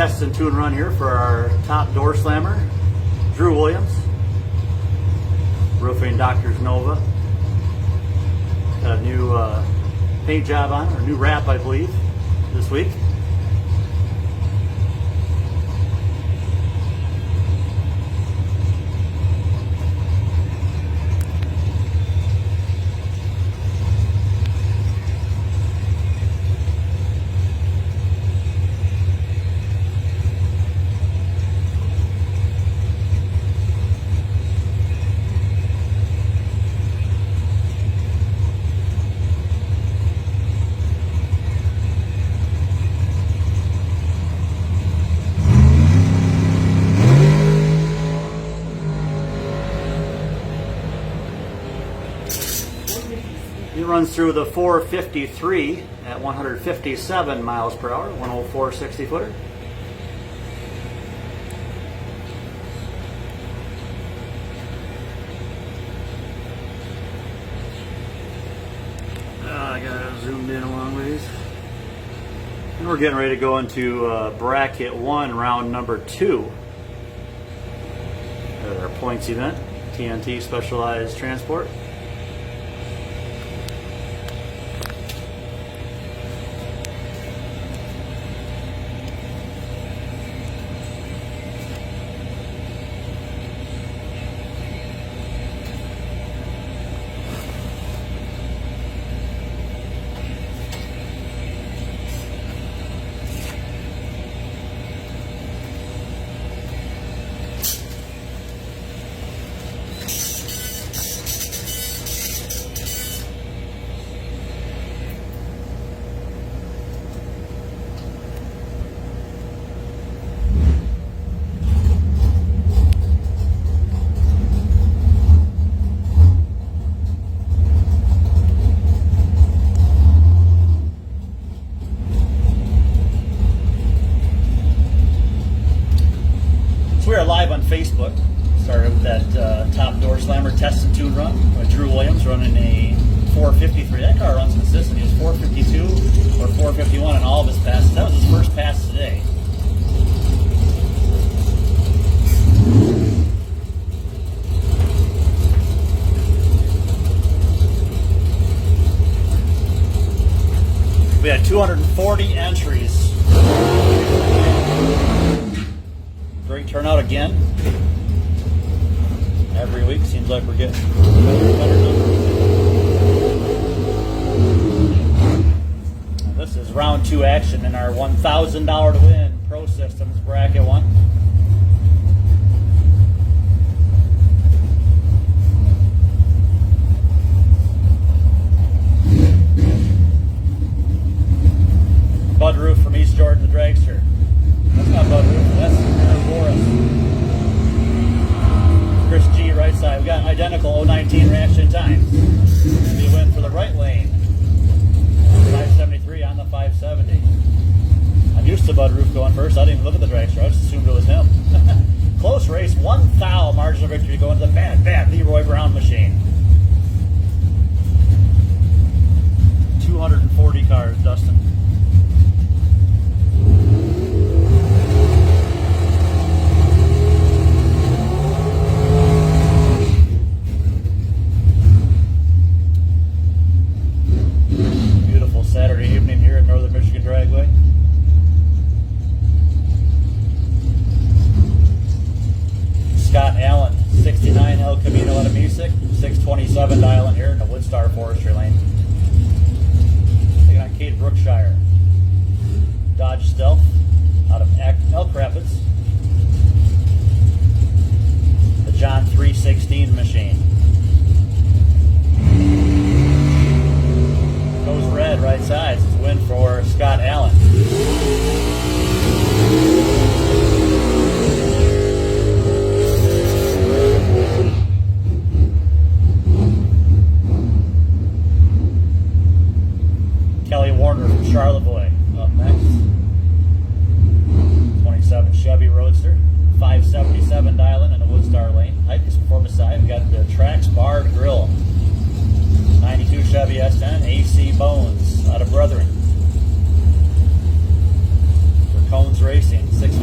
test and tune run here for our top door slammer, Drew Williams, Roofing Doctors Nova. Got a new paint job on, or new wrap, I believe, this week. It runs through the 453 at 157 miles per hour, 104 60 footer. I got it zoomed in a long ways. And we're getting ready to go into bracket 1, round number 2 at our points event, TNT Specialized Transport. We are live on Facebook. Started with that top door slammer test and tune run with Drew Williams running a 453. That car runs consistent. He was 452 or 451 in all of his passes. That was his first pass today. We had 240 entries. Great turnout again. Every week seems like we're getting better and better numbers. This is round 2 action in our $1,000 to win Pro Systems bracket 1. Bud Roof from East Jordan, the dragster. That's not Bud Roof, that's Aaron Boris. Chris G, right side. We got identical 019 reaction times. Gonna be a win for the right lane. 573 on the 570. I'm used to Bud Roof going first. I didn't even look at the dragster. I just assumed it was him. Close race, 1 thou margin of victory going to the bad Leroy Brown machine. 240 cars, Dustin. Saturday evening here at Northern Michigan Dragway. Scott Allen, 69 El Camino out of Music, 627 dialing here in the Woodstar Forestry Lane. Taking on Kate Brookshire. Dodge Stealth out of Elk Rapids. The John 316 machine. Goes red right sides. It's a win for Scott Allen. Kelly Warner from Charlevoix up next. 27 Chevy Roadster. 577 dialing in the Woodstar lane. Height is performance side. We got the Trax barred grill. 92 Chevy S10, AC Bones out of Brethren. For Cones Racing, 6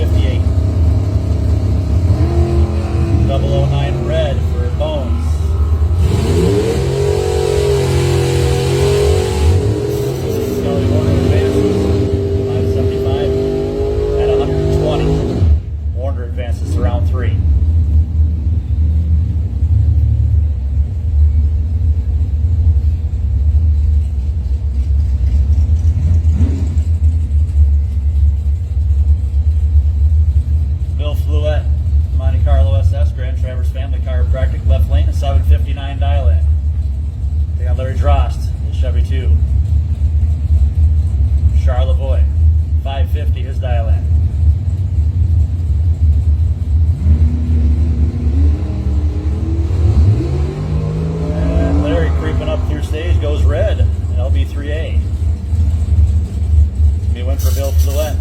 went for Bill Fluette.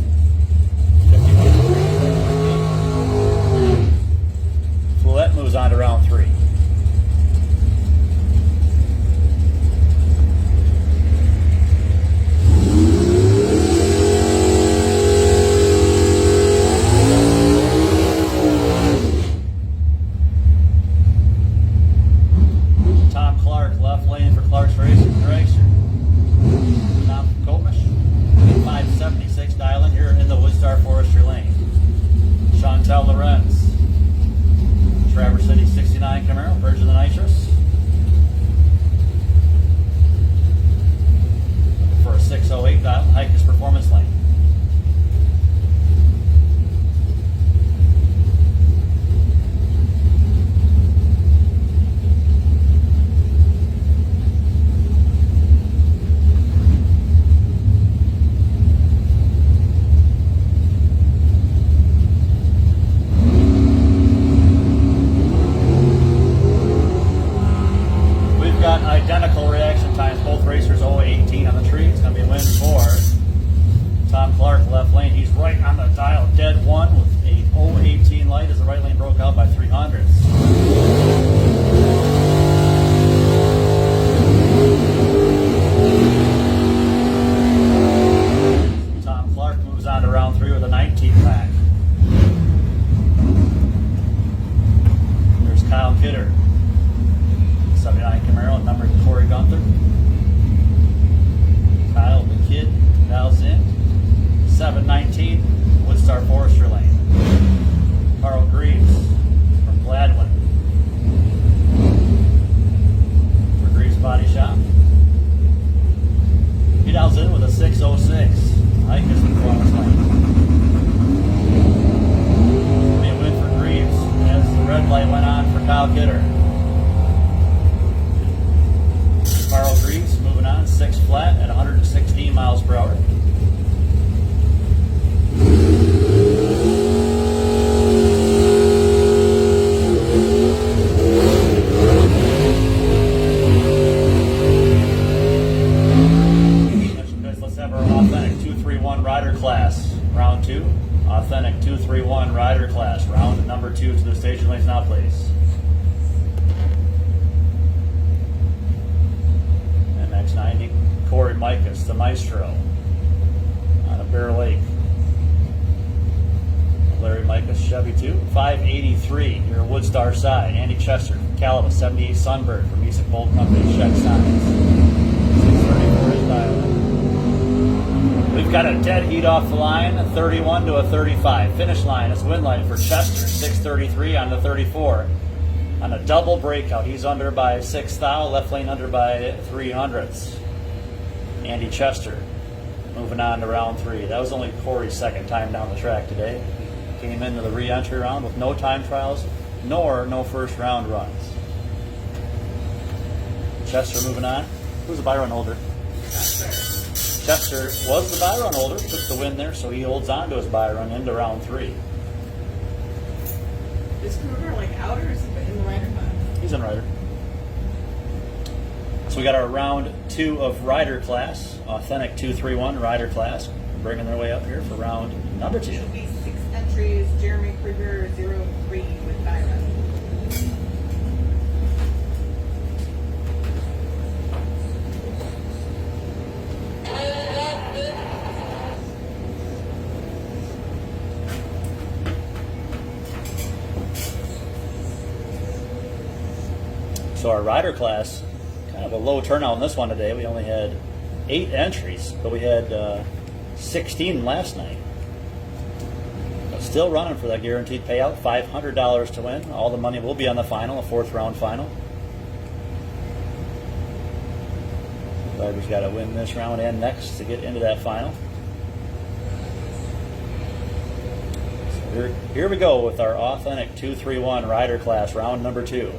51. Fluette moves on to round 3. Tom Clark, left lane for Clark's Racing Dragster. Tom Komish, 576 dialing here in the Woodstar Forestry lane. Chantel Lorenz, Traverse City 69 Camaro, Verge of the Nitrous. For a 608 dial, Hikus Performance lane. Identical reaction times, both racers 018 on the tree. It's going to be a win for Tom Clark, left lane. He's right on the dial, dead one with a 018 light as the right lane broke out by 300s. Tom Clark moves on to round 3 with a 19 pack. There's Kyle Kidder. 79 Camaro, numbered Corey Gunther. Kyle the Kid dials in. 719, Woodstar Forestry lane. Carl Greaves from Gladwin. For Greaves Body Shop. He dials in with a 606. Hikus Performance lane. Be a win for Greaves as the red light went on for Kyle Kidder. Carl Greaves moving on, 6 flat at 116 miles per hour. Let's have our authentic 231 rider class, round 2. Authentic 231 rider class, round number 2 to the station lanes now, please. MX-90, Corey Mikas, the Maestro, out of Bear Lake. Larry Mikas, Chevy 2, 583, your Woodstar side. Andy Chester, Calaba, 78 Sunbird from Music Bolt Company, check signs. 634 is dialed. We've got a dead heat off the line, a 31 to a 35. Finish line is win line for Chester, 633 on the 34. On a double breakout, he's under by 6 thou, left lane under by 300ths. Andy Chester moving on to round 3. That was only Corey's second time down the track today. Came into the re-entry round with no time trials, nor no first round runs. Chester moving on. Who's the Byron holder? Chester was the Byron holder, took the win there, so he holds on to his Byron into round 3. Is Kruger like out or is he in the rider class? He's in rider. So we got our round 2 of rider class, authentic 231 rider class, bringing their way up here for round number 2. Should be 6 entries. Jeremy Kruger 03 with Byron. So our rider class, kind of a low turnout in this one today. We only had 8 entries, but we had 16 last night. But still running for that guaranteed payout, $500 to win. All the money will be on the final, a 4th round final. Driver's got to win this round and next to get into that final. So here we go with our authentic 231 rider class, round number 2.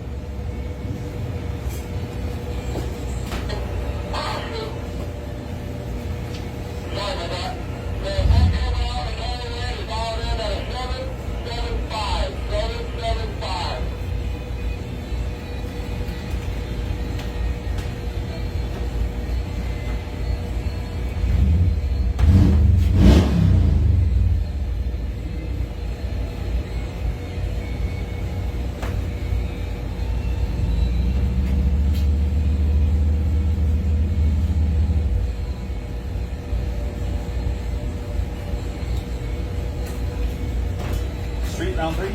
round 3.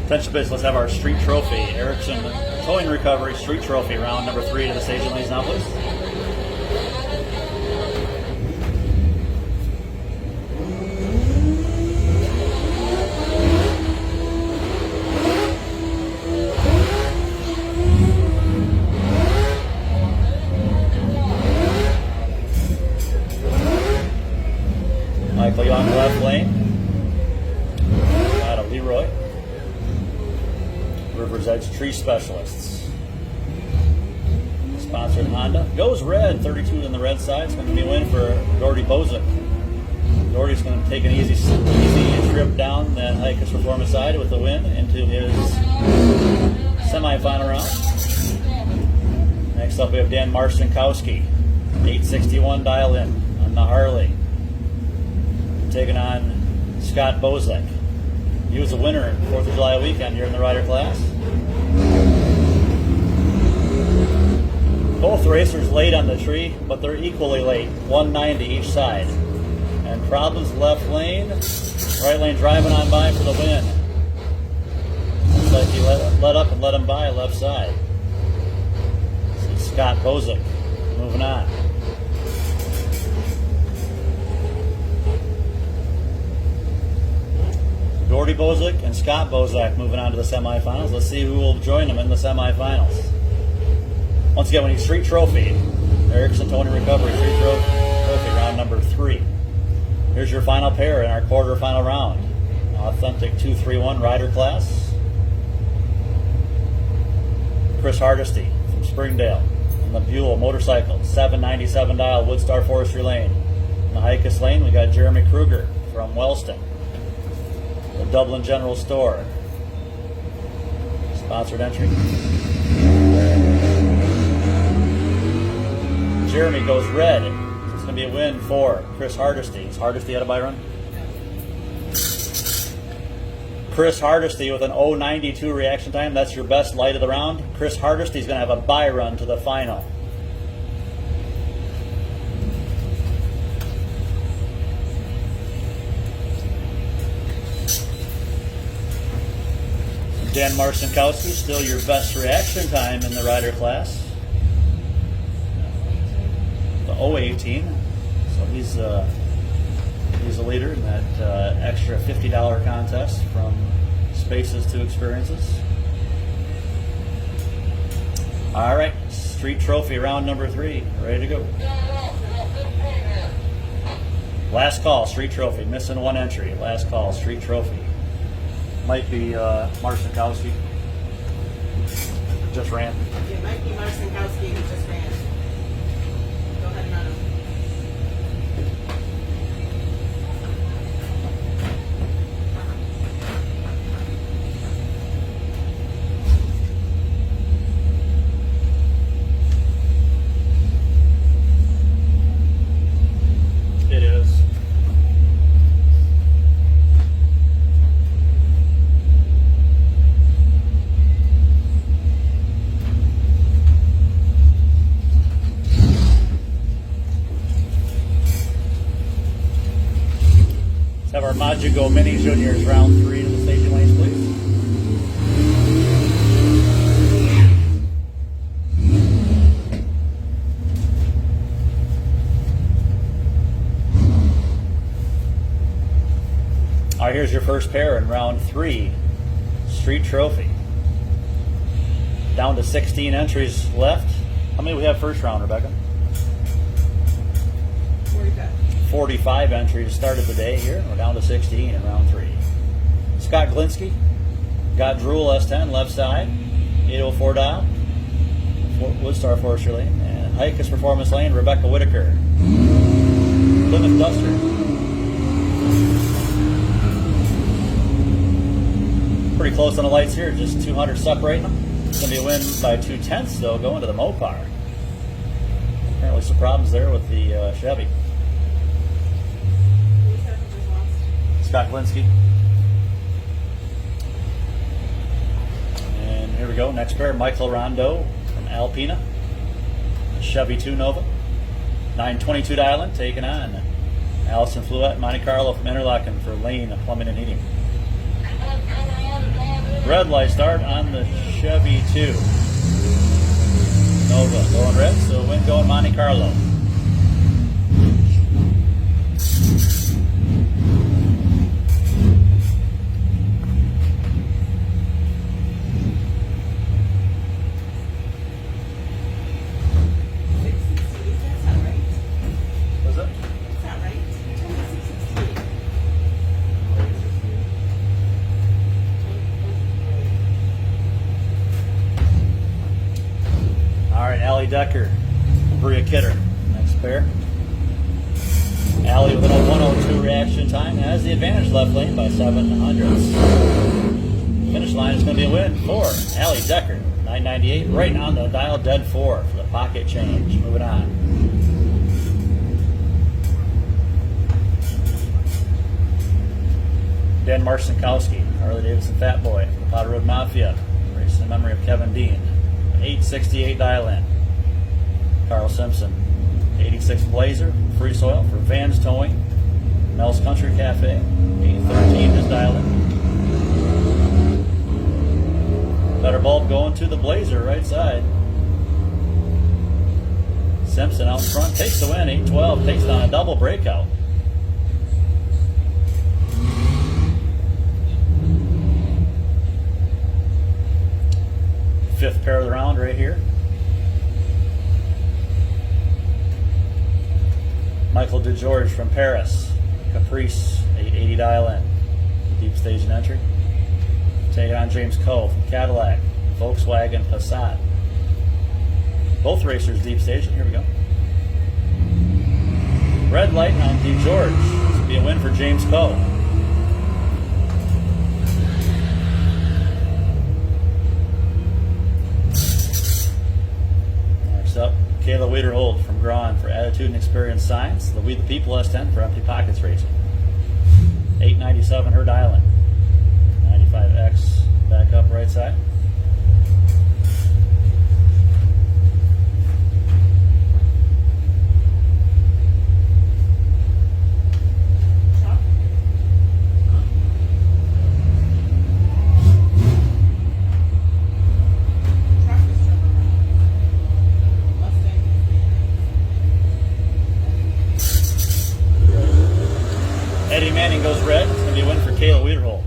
Attention please, let's have our street trophy. Erickson Towing Recovery Street Trophy, round number 3 to the staging lanes now, please. Michael Young, left lane. Out of Leroy. River's Edge Tree Specialists. Sponsored Honda. Goes red, 32 on the red side. It's going to be a win for Doherty Bozick. Doherty's going to take an easy trip down that Hikus Performance side with a win into his semifinal round. Next up we have Dan Marcinkowski. 861 dial in on the Harley. Taking on Scott Bozick. He was a winner 4th of July weekend here in the rider class. Both racers late on the tree, but they're equally late, 190 each side. And problems left lane, right lane driving on by for the win. Looks like he let up and let him by left side. This is Scott Bozick moving on. Doherty Bozick and Scott Bozick moving on to the semifinals. Let's see who will join them in the semifinals. Once again, we need street trophy. Erickson Towing Recovery Street Trophy, round number 3. Here's your final pair in our quarterfinal round. Authentic 231 rider class. Chris Hardesty from Springdale. And the Buell motorcycle, 797 dial Woodstar Forestry Lane. In the Hikus lane, we got Jeremy Kruger from Wellston. The Dublin General Store. Sponsored entry. Jeremy goes red. It's going to be a win for Chris Hardesty. Is Hardesty out of bye run? Chris Hardesty with an 0.92 reaction time. That's your best light of the round. Chris Hardesty is going to have a bye run to the final. Dan Marcinkowski, still your best reaction time in the rider class. The 018, so he's a leader in that extra $50 contest from Spaces to Experiences. All right, street trophy round number 3, ready to go. Last call, street trophy, missing one entry. Last call, street trophy. Might be Marcinkowski. Just ran. It might be Marcinkowski who just ran. Go ahead and run him. It is. Let's have our Majugo Mini Juniors round 3 to the staging lanes, please. All right, here's your first pair in round 3, street trophy. Down to 16 entries left. How many do we have first round, Rebecca? 45. 45 entries started the day here. We're down to 16 in round 3. Scott Glinsky got Drool S10 left side, 804 dial, Woodstar Forestry Lane, and Hikus Performance Lane, Rebecca Whitaker. Plymouth Duster. Pretty close on the lights here, just 200 separating them. It's going to be a win by 2/10 though, going to the Mopar. Apparently some problems there with the Chevy. Scott Glinsky. And here we go. Next pair, Michael Rondo from Alpina. Chevy 2 Nova. 922 dialing, taking on Allison Fluette, Monte Carlo from Interlaken for Lane Plumbing and Heating. Red light start on the Chevy 2. Nova going red, so win going Monte Carlo. Allie Decker, Bria Kidder, next pair. Allie with an 102 reaction time has the advantage left lane by 700ths. Finish line is going to be a win for Allie Decker, 998, right on the dial, dead 4 for the pocket change. Moving on. Dan Marcinkowski, Harley Davidson Fat Boy for the Powder Road Mafia, racing in memory of Kevin Dean. 868 dial in. Carl Simpson, 86 Blazer, Free Soil for Vans Towing, Mel's Country Cafe, 813 is dial in. Better bulb going to the Blazer, right side. Simpson out front, takes the win, 812, takes it on a double breakout. Fifth pair of the round right here. Michael DeGeorge from Paris, Caprice, 880 dial in. Deep stage and entry. Taking on James Coe from Cadillac, Volkswagen Passat. Both racers deep stage. Here we go. Red light on DeGeorge. This will be a win for James Coe. Up, Kayla Wiederhold from Braun for Attitude and Experience Science. The We the People S10 for Empty Pockets Racing. 897 her dialing. 95X back up right side. Eddie Manning goes red. It's going to be a win for Kayla Wiederhold.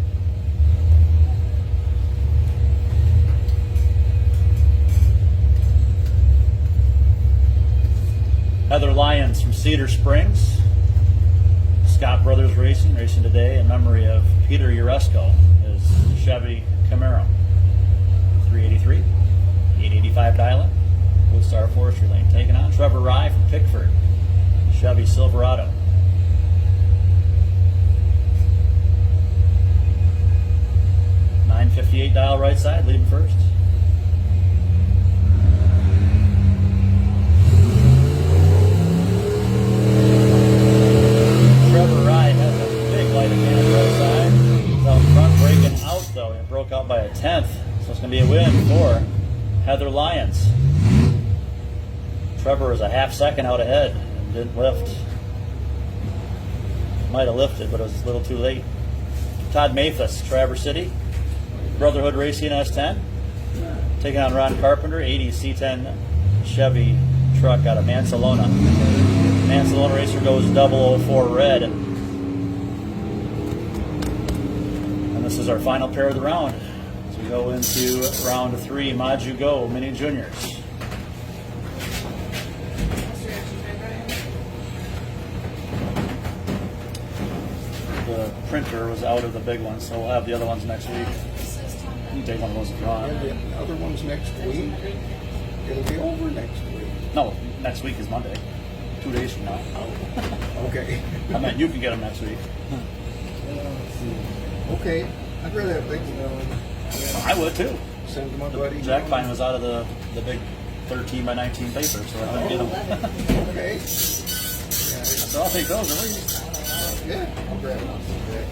Heather Lyons from Cedar Springs. Scott Brothers Racing today in memory of Peter Uresco, his Chevy Camaro. 383, 885 dial-in. Woodstar Forestry Lane. Taking on Trevor Rye from Pickford, Chevy Silverado. .958 dial right side, leading first. Trevor Rye has a big light advantage right side. He's out front, breaking out though. It broke out by a 10th, so it's going to be a win for Heather Lyons. Trevor was a half second out ahead and didn't lift. Might have lifted, but it was a little too late. Todd Mathis, Traverse City. Brotherhood Racing S10. Taking on Ron Carpenter, 80 C10 Chevy truck out of Mansalona. Mansalona racer goes 004 red. And this is our final pair of the round. As we go into round 3, Maju Go Mini Juniors. The printer was out of the big one, so we'll have the other ones next week. You can take one of those if you want. The other one's next week. It'll be over next week. No, next week is Monday. 2 days from now. Oh, okay. I meant you can get them next week. Okay. I'd rather have things I would too. send to my buddy. Jack Pine was out of the big 13 by 19 paper, so I couldn't get them. Okay. So I'll take those at least. Yeah, I'll grab one. Yeah,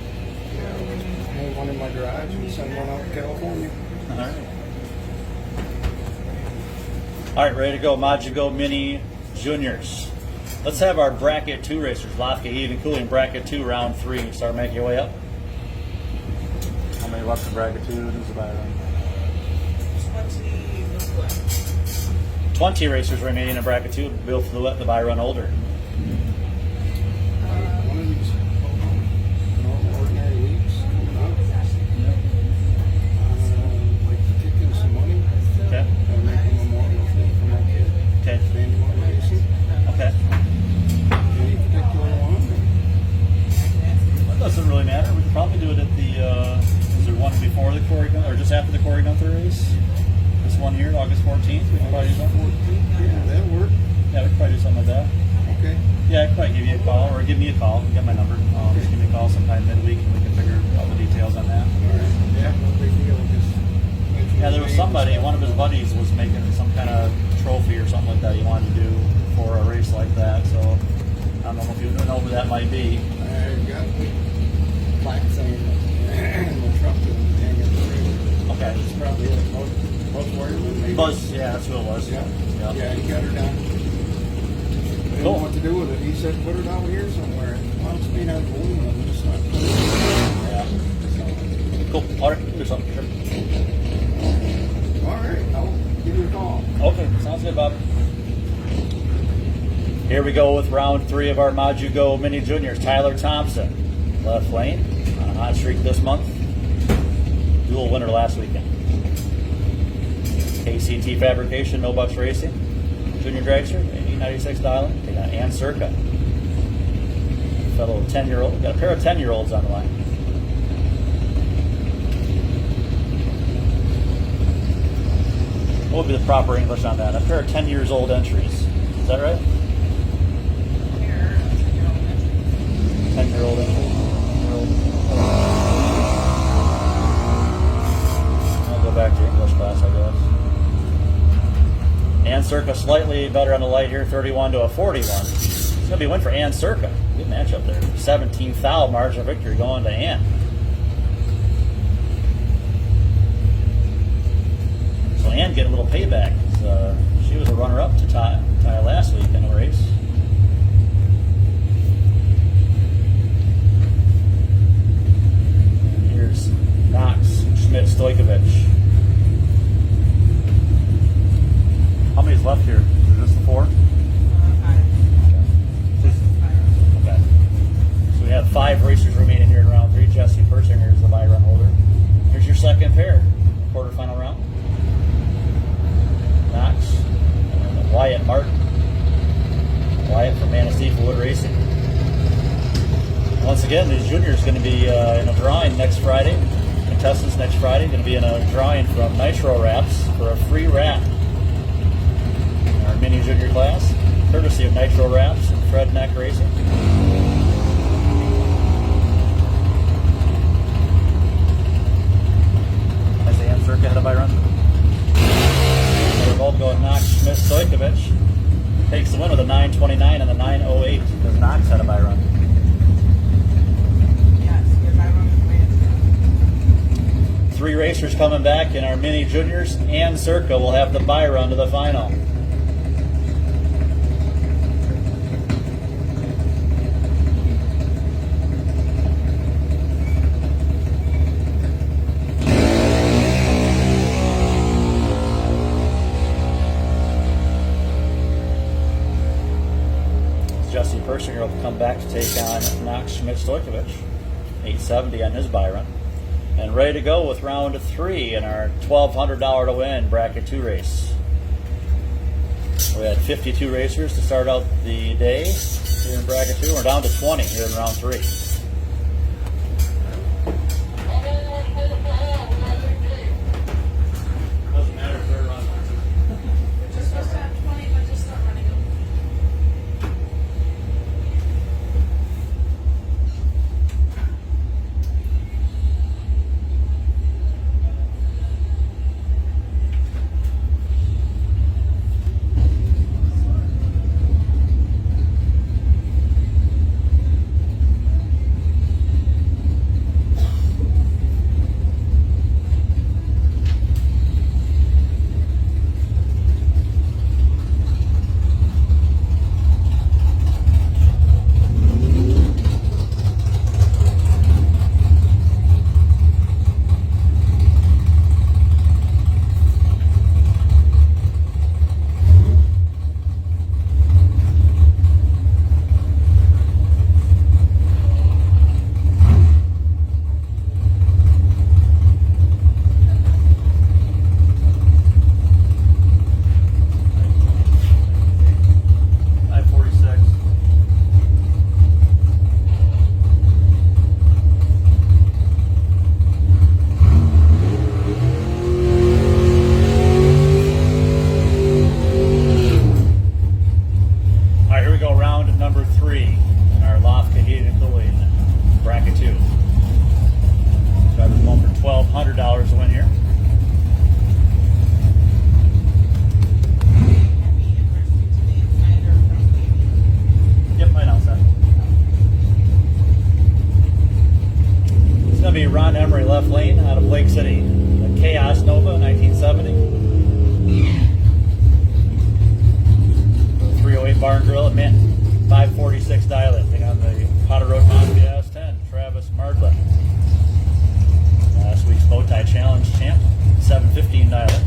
hang one in my garage and send one out to California. All right. All right, ready to go. Maju Go Mini Juniors. Let's have our bracket 2 racers, Lafka Even Cooling bracket 2, round 3. Start making your way up. How many left in bracket 2? Who's the buyer? 20 racers remaining in bracket 2. Bill Fluette, the buy run holder. One of these normal, ordinary weeks coming up. Like to kick in some money. Okay. And make a memorial thing for my kid. Okay. Manual racing. Okay. Any particular one? That doesn't really matter. We could probably do it at the, is there one before the Corey Gunther, or just after the Corey Gunther race? This one here, August 14th. We can probably do something. Yeah, that'll work. Yeah, we could probably do something like that. Okay. Yeah, I could probably give you a call, or give me a call. You got my number. Just give me a call sometime midweek, and we can figure out the details on that. All right. Yeah, no big deal. Just mention Yeah, there his was name. somebody, one of his buddies was making some kind of trophy or something like that he wanted to do for a race like that. So I don't know if you know who that might be. I got the plaque thing in the truck and hang it there. Okay. It's probably it. Buzz Wireman, maybe. Buzz, yeah, that's who it was. Yeah. Yeah. Yeah, he got her down. Didn't Cool. know what to do with it. He said, put it out here somewhere. Well, it's made out of aluminum. Just not put it Yeah. Cool. All right, do something. Sure. All right. I'll give you a call. Okay, sounds good, Bob. Here we go with round 3 of our Maju Go Mini Juniors. Tyler Thompson, left lane, on a hot streak this month. Dual winner last weekend. KCT Fabrication, No Bucks Racing. Junior dragster, 896 dialing. They got Ann Circa. Fellow 10-year-old. Got a pair of 10-year-olds on the line. What would be the proper English on that? A pair of 10 years old entries. Is that right? 10-year-old entries. I'll go back to English class, I guess. Ann Circa slightly better on the light here, 31 to a 41. It's going to be a win for Ann Circa. Good matchup there. 17th thou margin of victory going to Ann. So Ann getting a little payback. She was a runner-up to Ty last week in a race. And here's Knox, Schmidt, Stojkovic. How many's left here? Is this the 4? Okay. So we have 5 racers remaining here in round 3. Jesse Persinger is the buy run holder. Here's your second pair, quarterfinal round. Knox and Wyatt Martin. Wyatt from Manistee Wood Racing. Once again, the junior is going to be in a drawing next Friday. Contestants next Friday going to be in a drawing from Nitro Wraps for a free wrap. Our mini junior class, courtesy of Nitro Wraps and Fred Neck Racing. Has the Ann Circa had a buy run? They're both going Knox, Smith, Stojkovic. Takes the win with a 9:29 and a 9:08 because Knox had a buy run. Yes, your buy run was 3 racers coming back in our mini juniors. Ann Circa will have the buy run to the final. Jesse Persinger will come back to take on Knox Schmidt Stojkovic. 870 on his buy run. And ready to go with round 3 in our $1,200 to win bracket 2 race. We had 52 racers to start out the day here in bracket 2. We're down to 20 here in round 3. Doesn't matter if they're on. We're just supposed to have 20, but just start running them. drill at Mint. 546 dial-in. Thing on the Potter Road Mosby S10. Travis Mardlin. Last week's bow tie challenge champ. 715 dial-in.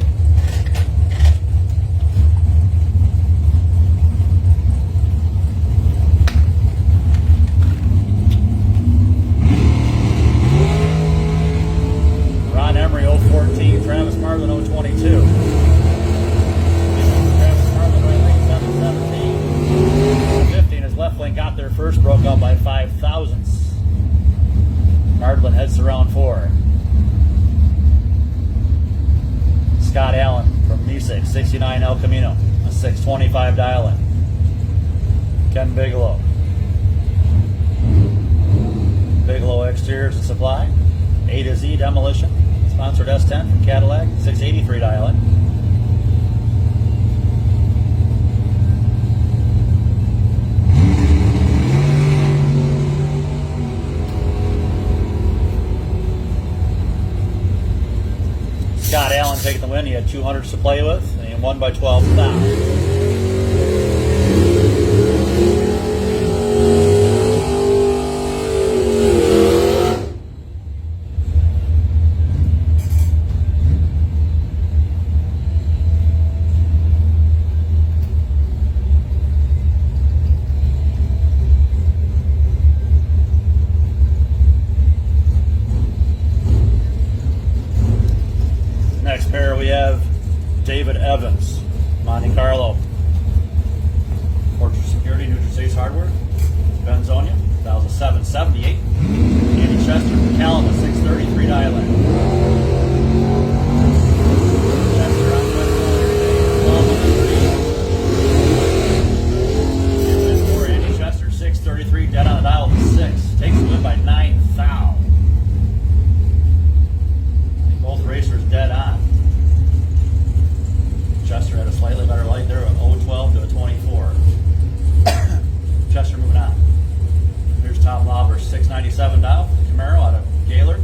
Ron Emery 014, Travis Marlin 022. Travis Marlin right lane 717. 15, his left lane got there first, broke out by 5 thousandths. Marlin heads to round 4. Scott Allen from Mesek, 69 El Camino, a 625 dial-in. Ken Bigelow. Bigelow Exteriors and Supply. A to Z Demolition. Sponsored S10 from Cadillac, 683 dial-in. Scott Allen taking the win. He had 200 to play with, and he won by 12,000. Next pair we have David Evans, Monte Carlo. Fortress Security, Neutral States Hardware. Benzonia, 1,778. Andy Chester from Calama, 633 dial-in. Chester on 1203. Andy Chester, 633, dead on the dial with 6. Takes the win by 9,000. Both racers dead on. Chester had a slightly better light there, an 012 to a 24. Chester moving on. Here's Tom Lauber, 697 dial, Camaro out of Gaylord.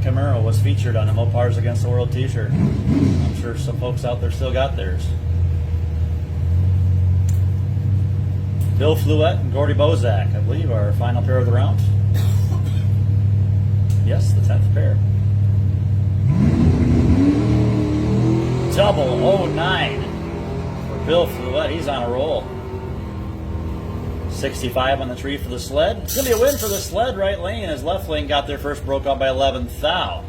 Camaro was featured on the Mopars Against the World t-shirt. I'm sure some folks out there still got theirs. Bill Fluette and Gordy Bozak, I believe, our final pair of the round. Yes, the 10th pair. Double 09 for Bill Fluette. He's on a roll. 65 on the tree for the sled. It's going to be a win for the sled right lane as left lane got there first, broke out by 11th thou.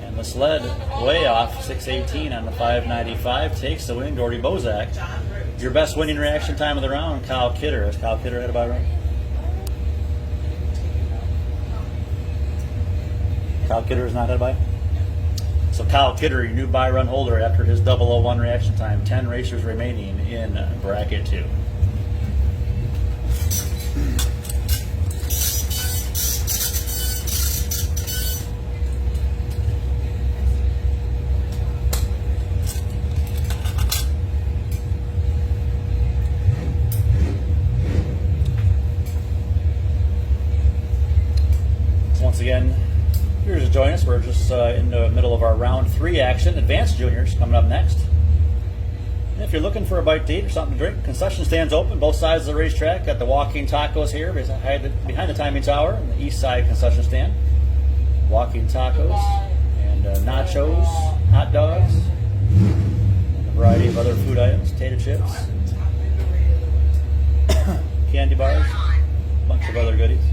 And the sled way off, 618 on the 595, takes the win. Gordy Bozak. Your best winning reaction time of the round, Kyle Kidder. Has Kyle Kidder had a buy run? Kyle Kidder has not had a buy? So Kyle Kidder, your new buy run holder after his 001 reaction time. 10 racers remaining in bracket 2. Once again, here's to join us. We're just in the middle of our round 3 action. Advanced Juniors coming up next. And if you're looking for a bite to eat or something to drink, concession stands open both sides of the racetrack. Got the Walking Tacos here behind the timing tower on the east side concession stand. Walking Tacos and nachos, hot dogs, and a variety of other food items, potato chips, candy bars, a bunch of other goodies.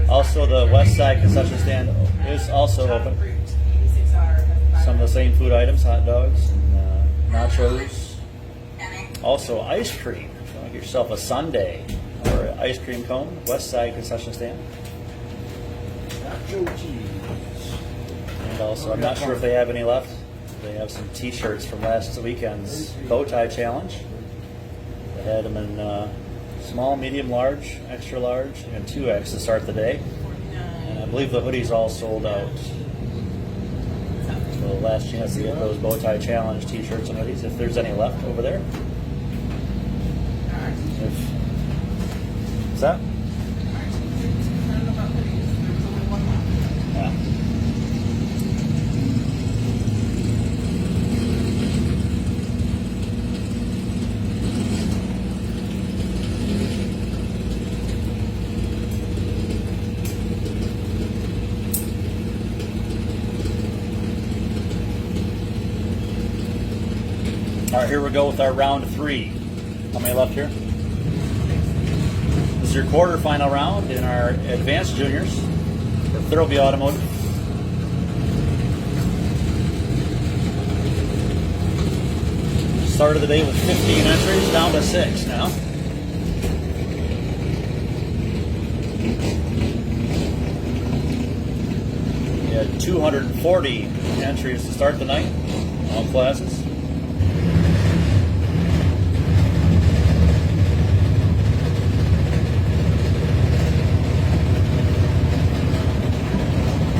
Also, the west side concession stand is also open. Some of the same food items, hot dogs and nachos. Also, ice cream. If you want to get yourself a sundae or an ice cream cone, west side concession stand. Nacho cheese. And also, I'm not sure if they have any left. They have some t-shirts from last weekend's bow tie challenge. They had them in small, medium, large, extra large, and 2X to start the day. And I believe the hoodies all sold out. So last chance to get those bow tie challenge t-shirts and hoodies, if there's any left over there. What's that? Yeah. All right, here we go with our round 3. How many left here? This is your quarterfinal round in our advanced juniors for Thurlby Automotive. Started the day with 15 entries, down to 6 now. We had 240 entries to start the night, all classes.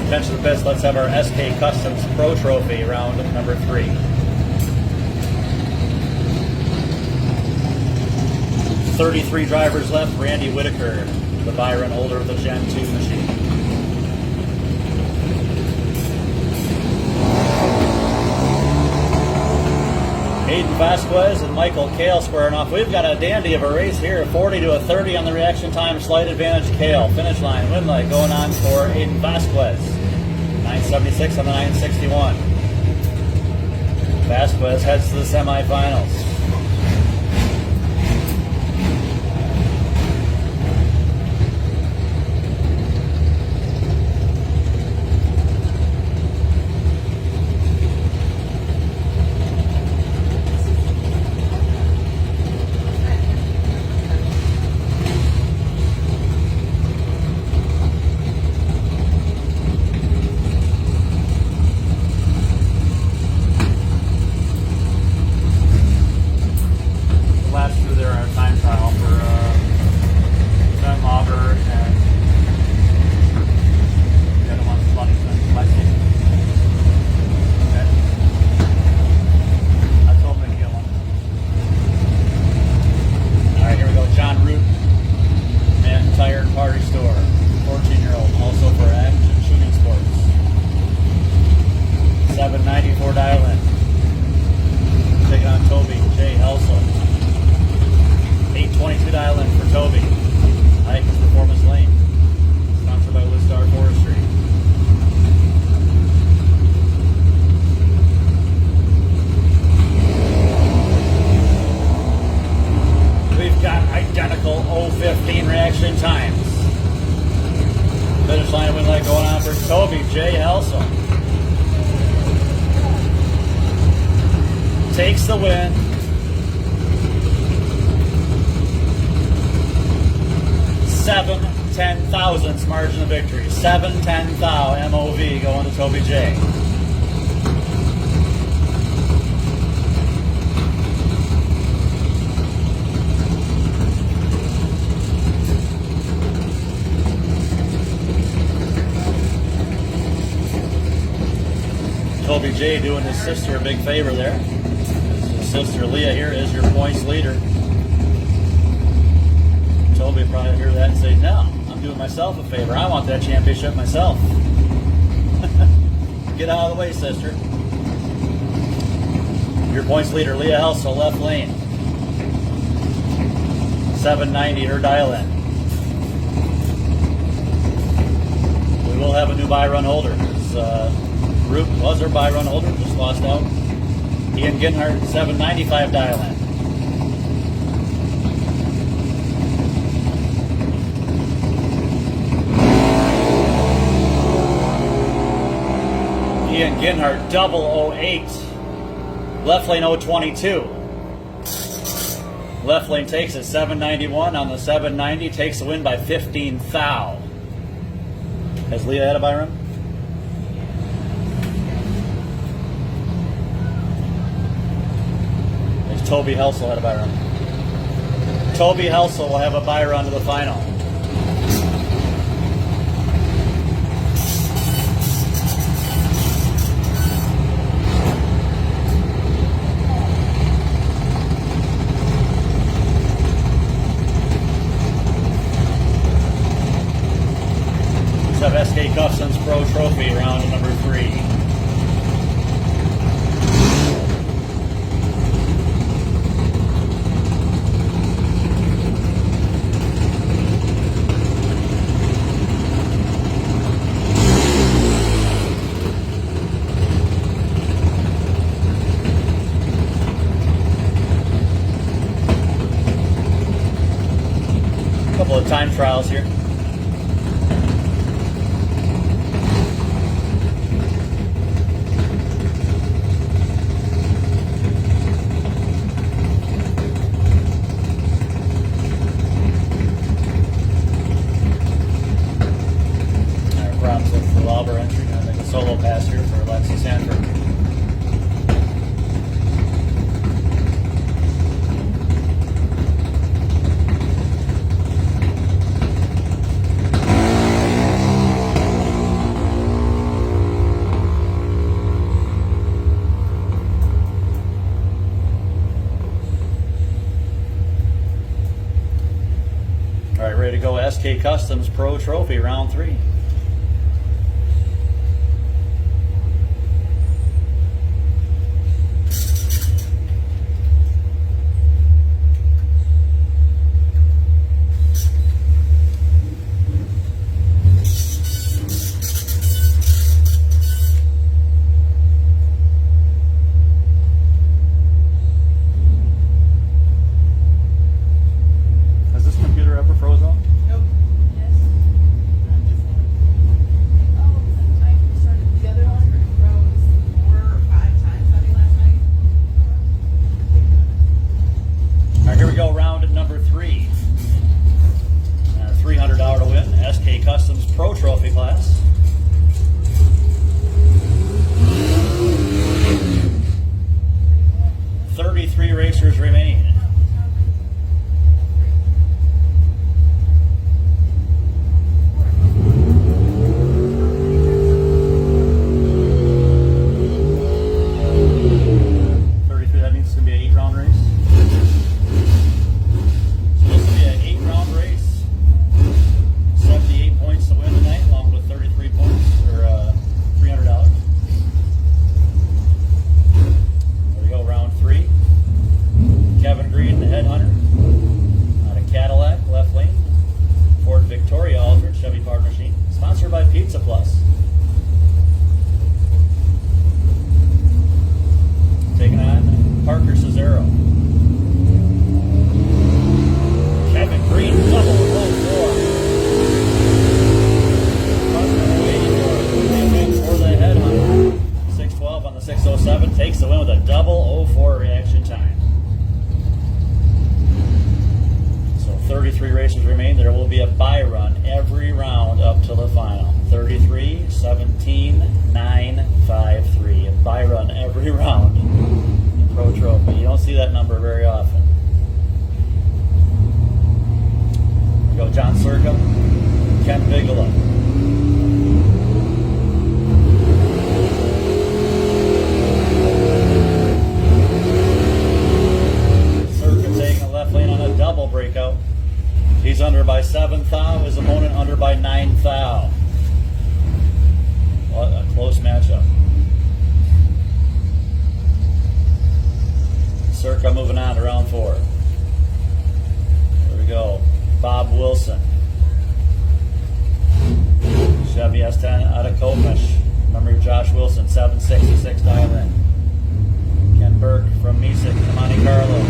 Attention to the pits, let's have our SK Customs Pro Trophy round number 3. $33 drivers left. Randy Whitaker, the Byron holder of the Gen 2 machine. Hayden Vasquez and Michael Kale squaring off. We've got a dandy of a race here. 40 to a 30 on the reaction time. Slight advantage Kale. Finish line. Win light going on for Hayden Vasquez. 976 on the 961. Vasquez heads to the semifinals. takes the win. Seven 10,000ths margin of victory. 7/10 thou MOV going to Toby J. Toby J doing his sister a big favor there. His sister Leah here is your points leader. Toby probably hear that and say, no, I'm doing myself a favor. I want that championship myself. Get out of the way, sister. Your points leader, Leah Helso, left lane. 790, her dial in. We will have a new buy run holder. Root was her buy run holder, just lost out. Ian Ginhart, 795 dial in. Ian Ginhart, 008. Left lane 022. Left lane takes it 791 on the 790, takes the win by 15 thou. Has Leah had a buy run? Toby Helso had a buy run. Toby Helso will have a buy run to the final. Let's have SK Customs Pro Trophy round number 3. Couple of time trials here. Problems with the Lauber entry. I think a solo pass here for Alexi Sanford. All right, ready to go. SK Customs Pro Trophy, round 3. Has this computer ever froze up? Nope. Yes. I started the other one, froze 4 or 5 times on me last night. All right, here we go. Round number 3. $300 to win. SK Customs Pro Trophy class. $33 racers remain. That means it's going to be an 8-round race. Supposed to be an 8-round race. 78 points to win tonight, along with 33 points, or $300. There we go, round 3. Kevin every round in Pro Trophy. You don't see that number very often. We go John Circa, Ken Bigelow. Circa taking a left lane on a double breakout. He's under by 7 thou. His opponent under by 9 thou. What a close matchup. Circa moving on to round 4. There we go. Bob Wilson. Chevy S10 out of Kopish. Remember Josh Wilson, 766 dial in. Ken Burke from Mesick to Monte Carlo.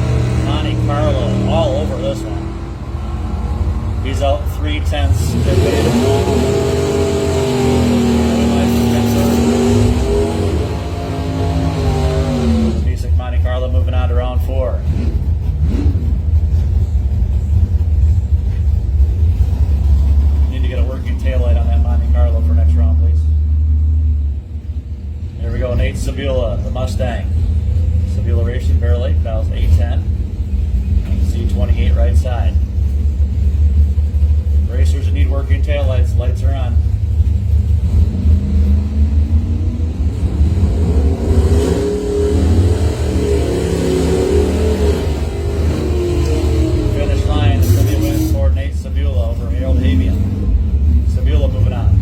Monte Carlo all over this one. He's out 3/10 Mesick Monte Carlo moving on to round 4. Need to get a working taillight on that Monte Carlo for next round, please. Here we go, Nate Sabula, the Mustang. Sabula Racing, barrel 8, valves 810. C28 right side. Racers that need working taillights, lights are on. Finish line, it's going to be a win for Nate Sabula over Harold Havian. Sabula moving on.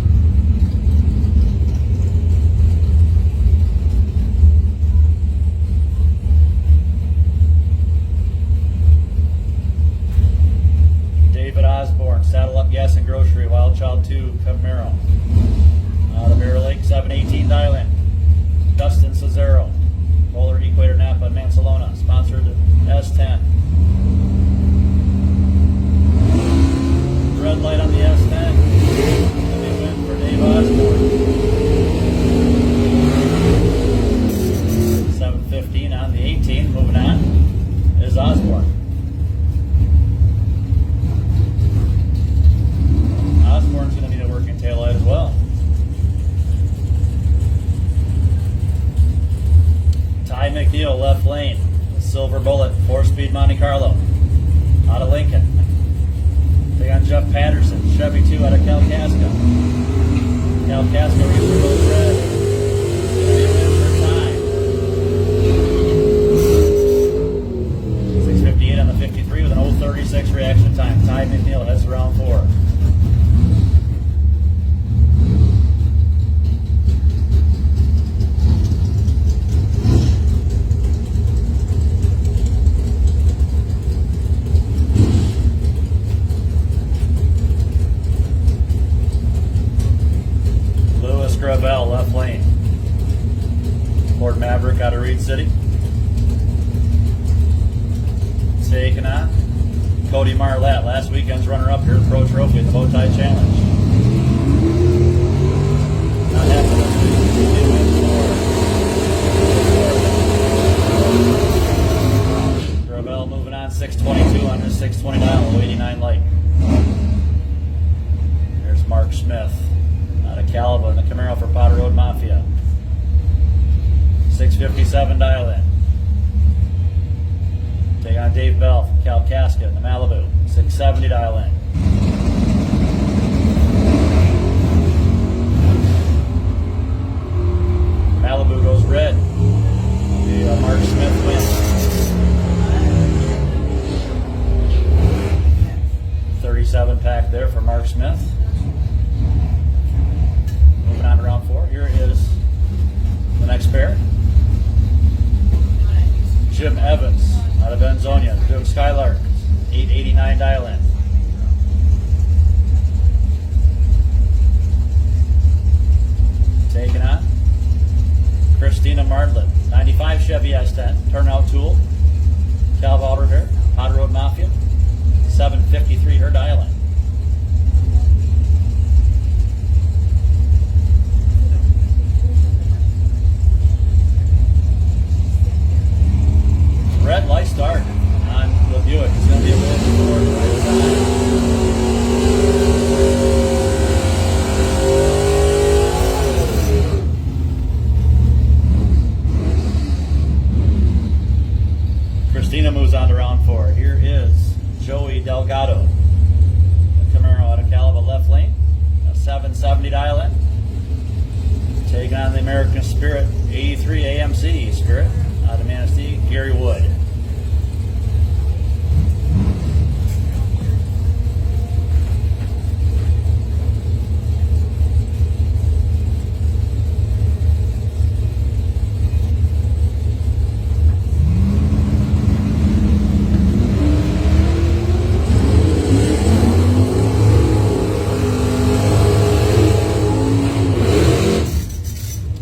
David Osborne, Saddle Up Gas and Grocery, Wild Child 2, Camaro. Out of Bear Lake, 718 dial-in. Dustin Cesaro, Polar Equator Napa in Mansalona, sponsored S10. Red light on the S10. That'll be a win for Dave Osborne. 715 on the 18, moving on is Osborne. Osborne's going to need a working taillight as well. Ty McNeil, left lane. Silver Bullet, 4-speed Monte Carlo. Out of Lincoln. Big on Jeff Patterson, Chevy 2 out of Kalkaska. Kalkaska Reefer goes red. For time. 6:58 on the 53 with an 0:36 reaction time. Ty McNeil heads to round 4. Gravel, left lane. Ford Maverick out of Reed City. Taking on Cody Marlette, last weekend's runner-up here at Pro Trophy at the Bowtie Challenge. Not happy this week. Gravel moving on, 622 on his 620 dial, 89 light. There's Mark Smith. Out of Calva in the Camaro for Potter Road Mafia. 657 dial in. Take on Dave Bell from Kalkaska in the Malibu. 670 dial in. Malibu goes red. The Mark Smith wins. 37 pack there for Mark Smith. Moving on to round 4. Here is the next pair. Jim Evans out of Benzonia, Duke Skylark, 889 dial-in. Taking on Christina Mardlin, 95 Chevy S10, turnout tool, Cal Valder here, Potter Road Mafia, 753 her dial-in. Red light start on the Buick. It's going to be a win for the right side. the American Spirit 83 AMC Spirit out of Manistee, Gary Wood.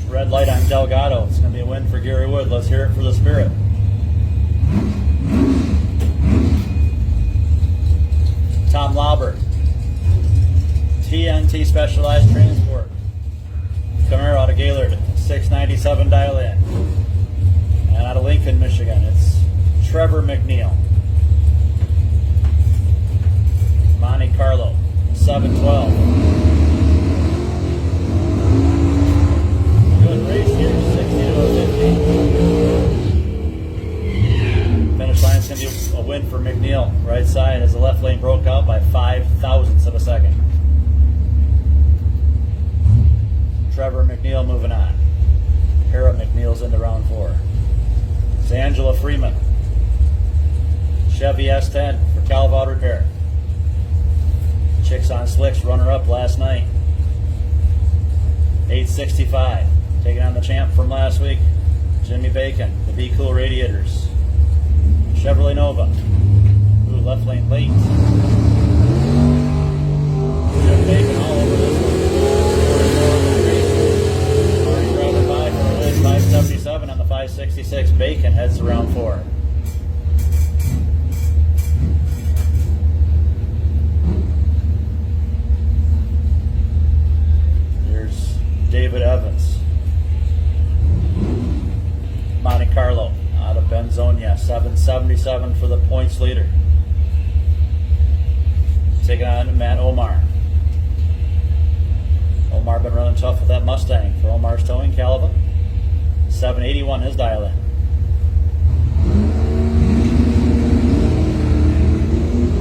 Red light on Delgado. It's going to be a win for Gary Wood. Let's hear it for the Spirit. Tom Lauber. TNT Specialized Transport. Camaro out of Gaylord. 697 dial in. And out of Lincoln, Michigan, it's Trevor McNeil. Monte Carlo. 712. Good race here, 60 to 50. Finish line is going to be a win for McNeil. Right side as the left lane broke out by 0.005 of a second. Trevor McNeil moving on. Hera McNeil's into round 4. It's Angela Freeman. Chevy S10 for Calvald Repair. Chicks on Slicks runner up last night. 865. Taking on the champ from last week, Jimmy Bacon, the Be Cool Radiators. Chevrolet Nova. Ooh, left lane late. Jim Bacon all over this one. Already driving by for the 577 on the 566. Bacon heads to round 4. Here's David Evans. Monte Carlo out of Benzonia, 777 for the points leader. Taking on Matt Omar. Omar been running tough with that Mustang for Omar's Towing, Calva. 781 his dial in.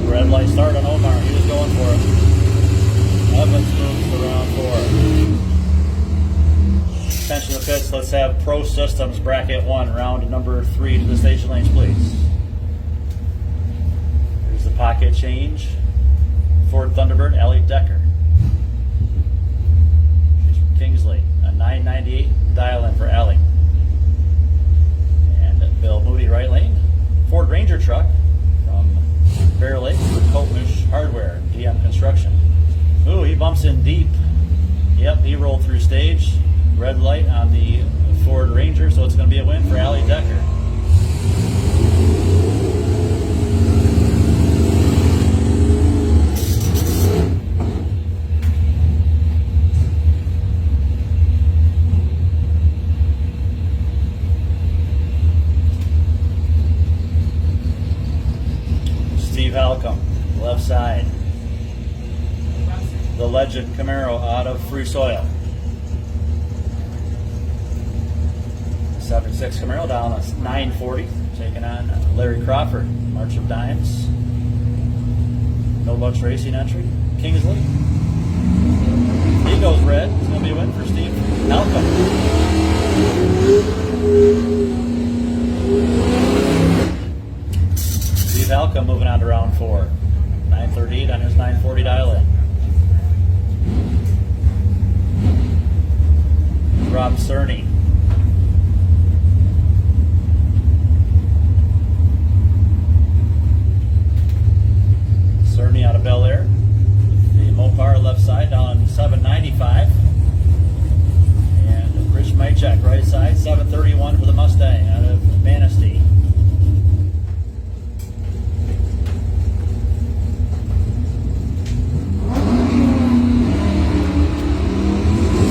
Red light start on Omar. He was going for it. Evans moves to round 4. Attention to the pits. Let's have Pro Systems bracket 1, round number 3 to the station lanes, please. Here's the pocket change. Ford Thunderbird, Ellie Decker. She's from Kingsley. A 998 dial in for Ellie. And Bill Moody, right lane. Ford Ranger truck from Bear Lake for Copemish Hardware, DM Construction. Ooh, he bumps in deep. Yep, he rolled through stage. Red light on the Ford Ranger, so it's going to be a win for Allie Decker. Steve Halcomb, left side. The Legend Camaro out of Free Soil. 76 Camaro down on 940, taking on Larry Crawford, March of Dimes. No Bucks Racing entry. Kingsley. He goes red. It's going to be a win for Steve Halcomb. Steve Halcomb moving on to round 4. 938 on his 940 dial in. Rob Cerny. Cerny out of Bel Air. The Mopar left side down 795. And Rich Mychek right side, 731 for the Mustang out of Manistee.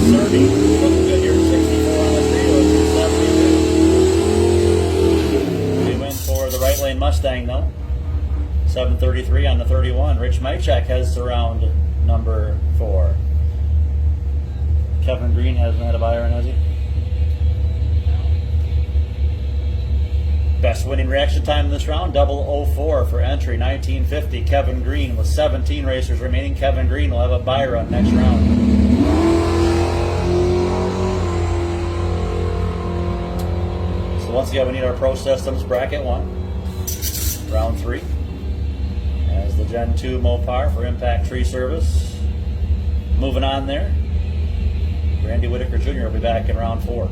Cerny looking good here, 64 on the 302, 272. We win for the right lane Mustang though. 733 on the 31. Rich Mychek heads to round number 4. Kevin Green hasn't had a buyer in, has he? Best winning reaction time in this round, 004 for entry, 1950. Kevin Green with 17 racers remaining. Kevin Green will have a buy run next round. once again, we need our Pro Systems Bracket 1, round 3. As the Gen 2 Mopar for impact tree service. Moving on there. Randy Whitaker Jr. will be back in round 4.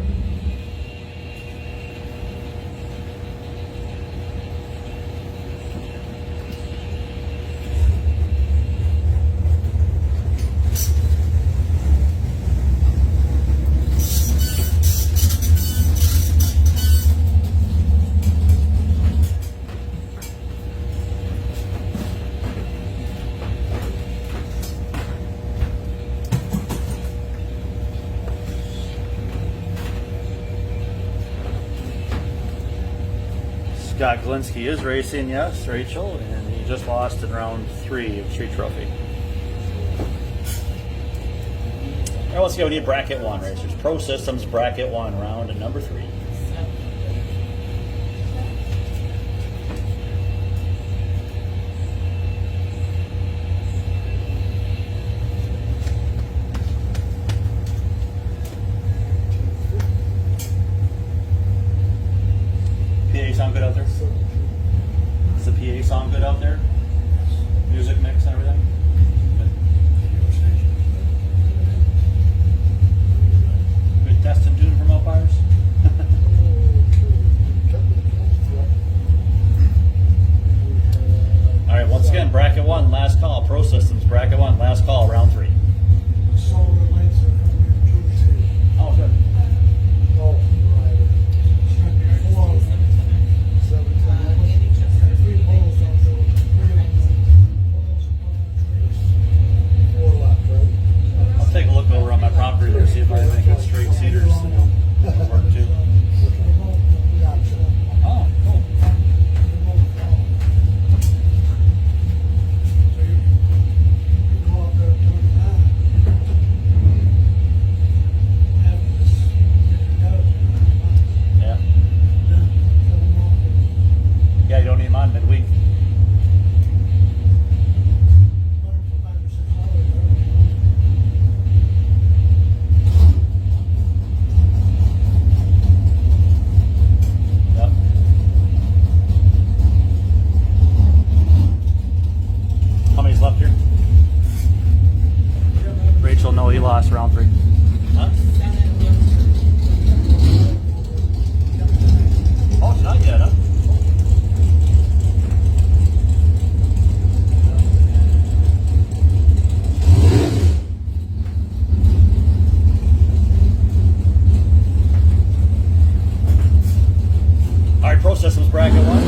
Scott Glinski is racing, yes, Rachel, and he just lost in round 3 of Street Trophy. All right, let's go. We need Bracket 1 racers. Pro Systems Bracket 1, round and number 3. PA sound good out there? Is the PA sound good out there? Music mix and everything? Good test and tune for Mopars? All right, once again, Bracket 1, last call. Pro Systems Bracket 1, last call, round 3. Oh, good. I'll take a look over on my property there, see if I have any good straight cedars that will work too. Oh, cool. Yeah. Yeah, you don't need mine midweek. Yep. How many's left here? Rachel, no, he lost round 3. Huh? Oh, it's not yet, huh? All right, Pro Systems Bracket 1.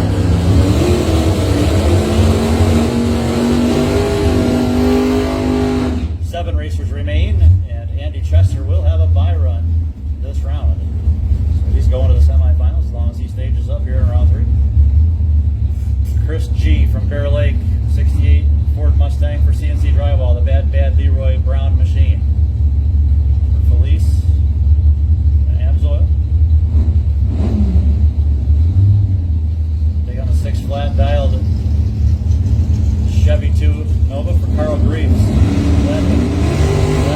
7 racers remain, and Andy Chester will have a bye run this round. So he's going to the semifinals as long as he stages up here in round 3. Chris G. from Bear Lake, 68 Ford Mustang for CNC Drywall, the Bad Leroy Brown machine. For Felice and Amsoil. They got a 6 flat dialed Chevy 2 Nova for Carl Greaves. Glad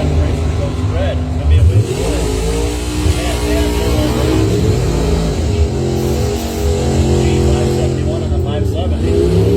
the racer goes red. It's going to be a big split. G571 and a 570.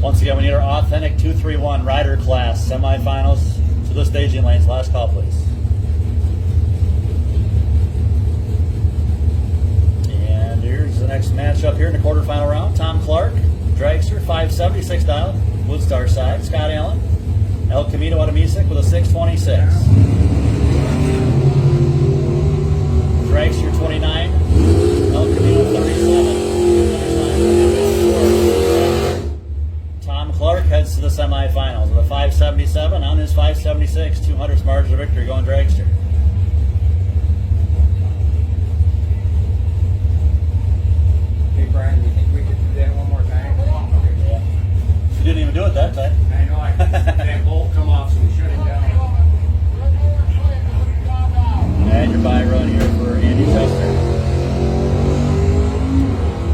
Once again, we need our authentic 231 rider class semifinals to the staging lanes. Last call, please. And here's the next matchup here in the quarterfinal round. Tom Clark, dragster, 576 dial, Woodstar side. Scott Allen, El Camino out of Mesick with a 626. Dragster 29, El Camino 37. Tom Clark heads to the semifinals with a 577 on his 576, 200th margin of victory going dragster. Hey Brian, do you think we could do that one more time? Yeah. You didn't even do it that time. I know, that bolt come off, so we shut it down. And your buy run here for Andy Chester.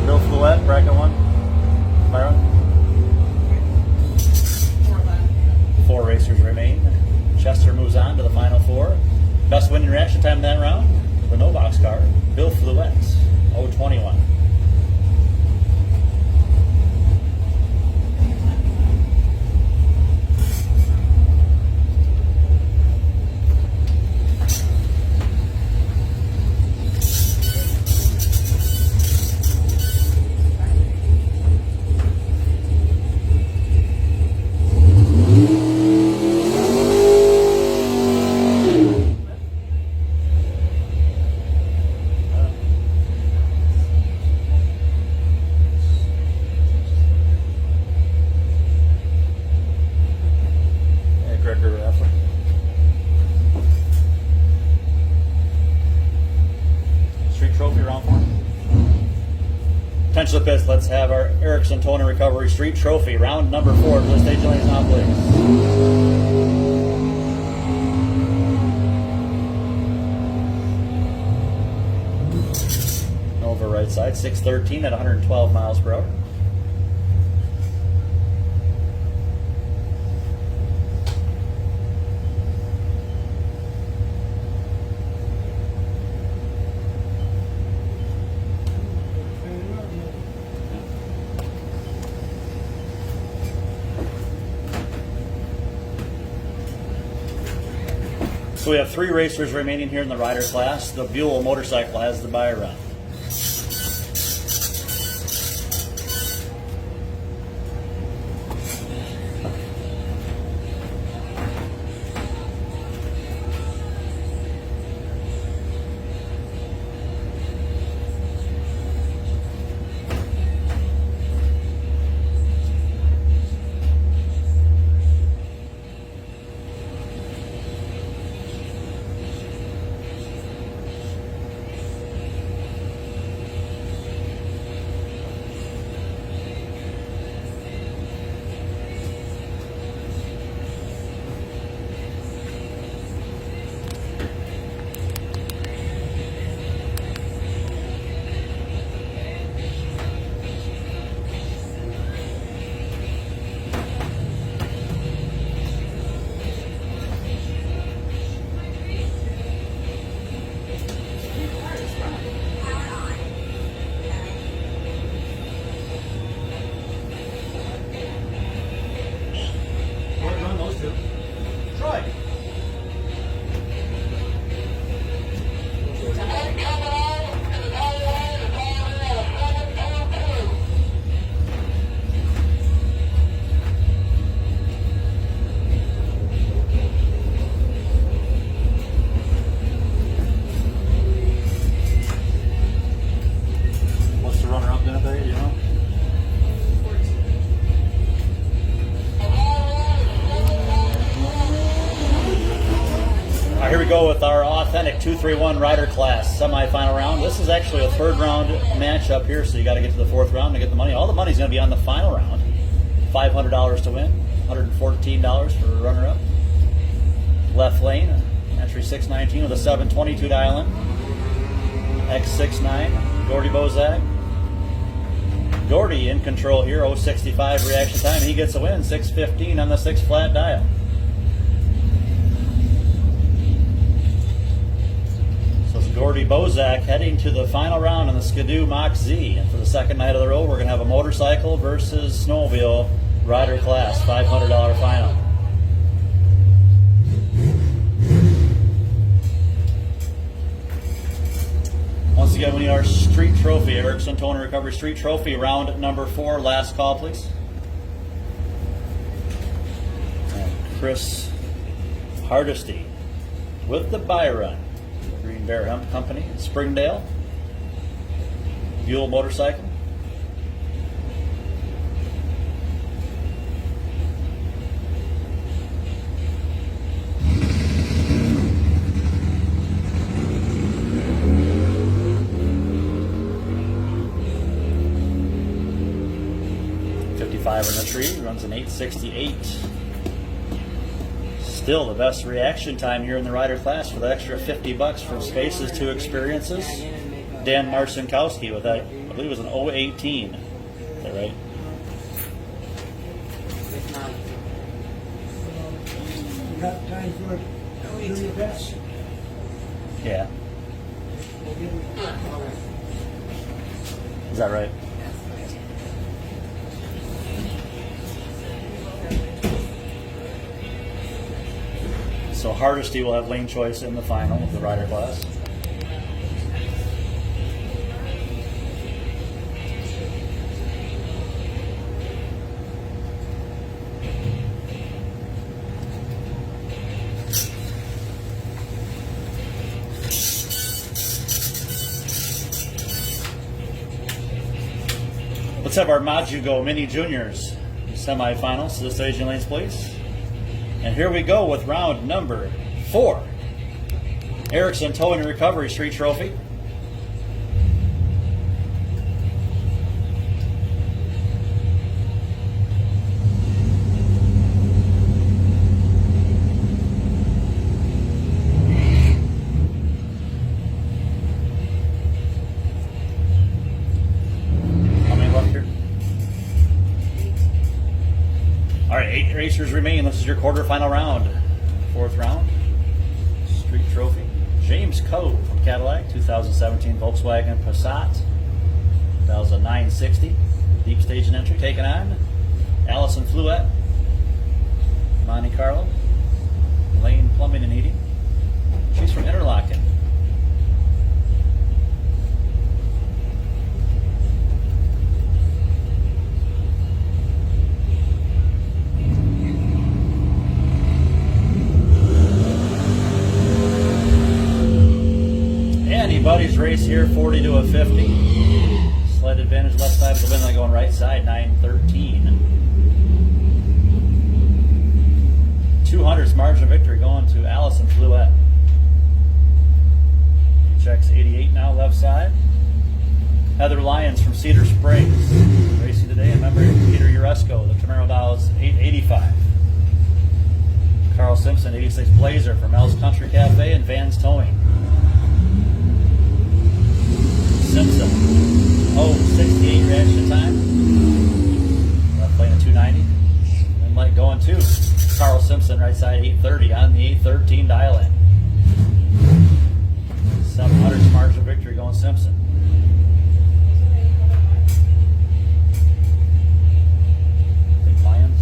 Bill Fluette, bracket 1. Buy run. 4 racers remain. Chester moves on to the final 4. Best winning reaction time in that round, the no box car, Bill Fluette, 021. Street trophy round 4. Potential pits. Let's have our Erickson Towing and Recovery Street Trophy round number 4 to the stage lanes now, please. Over right side, 613 at 112 miles per hour. So we have 3 racers remaining here in the rider class. The Buell motorcycle has the buy run. Here we go with our authentic 231 rider class semifinal round. This is actually a 3rd round matchup here, so you got to get to the 4th round to get the money. All the money's going to be on the final round. $500 to win, $114 for runner-up. Left lane, entry 619 with a 722 dial in. X69, Gordy Bozak. Gordy in control here, 065 reaction time. He gets a win, 615 on the 6 flat dial. Gordy Bozak heading to the final round in the Skidoo Mach Z. And for the second night of the road, we're going to have a motorcycle versus snowmobile rider class, $500 final. Once again, we need our street trophy, Erickson Towing Recovery Street Trophy, round number 4. Last call, please. And Chris Hardesty with the Byron, Green Bear Hemp Company in Springdale. Buell motorcycle. In the tree, runs an 8:68. Still the best reaction time here in the rider class for the extra $50 from Spaces to Experiences. Dan Marcinkowski with that, I believe it was an 018. Is that right? You got time for do your best. Yeah. Is that right? So Hardesty will have lane choice in the final of the rider class. Let's have our Majugo Mini Juniors semifinals. So the staging lanes, please. And here we go with round number 4. Erickson Towing and Recovery Street Trophy. How many left here? All right, 8 racers remain. This is your quarterfinal round. 4th round. Street Trophy. James Coe from Cadillac, 2017 Volkswagen Passat. 960. Deep stage and entry. Taking on Allison Fluette, Monte Carlo. Lane Plumbing and Heating. She's from Interlaken. Buddies race here, 40 to a 50. Slight advantage left side of the win, going right side, 913. 200's margin of victory going to Allison Fluette. He checks 88 now, left side. Heather Lyons from Cedar Springs racing today. And remember Peter Uresco, the Camaro Dow's 885. Carl Simpson, 86 Blazer from Mel's Country Cafe and Vans Towing. Simpson, 68 reaction time. Left lane at 290. And light going to Carl Simpson, right side 830 on the 813 dial in. 700's margin of victory going Simpson. Big Lions.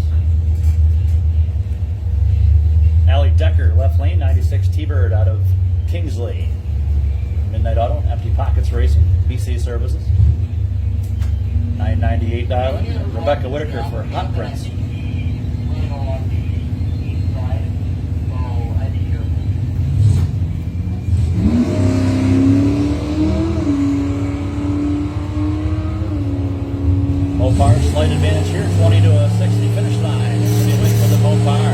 Allie Decker, left lane, 96 T-Bird out of Kingsley. Midnight Auto, Empty Pockets Racing, BC Services. 998 dialing. Rebecca Whitaker for Hot Prince. Mopar, slight advantage here, 20 to a 60 finish line. She wins for the Mopar.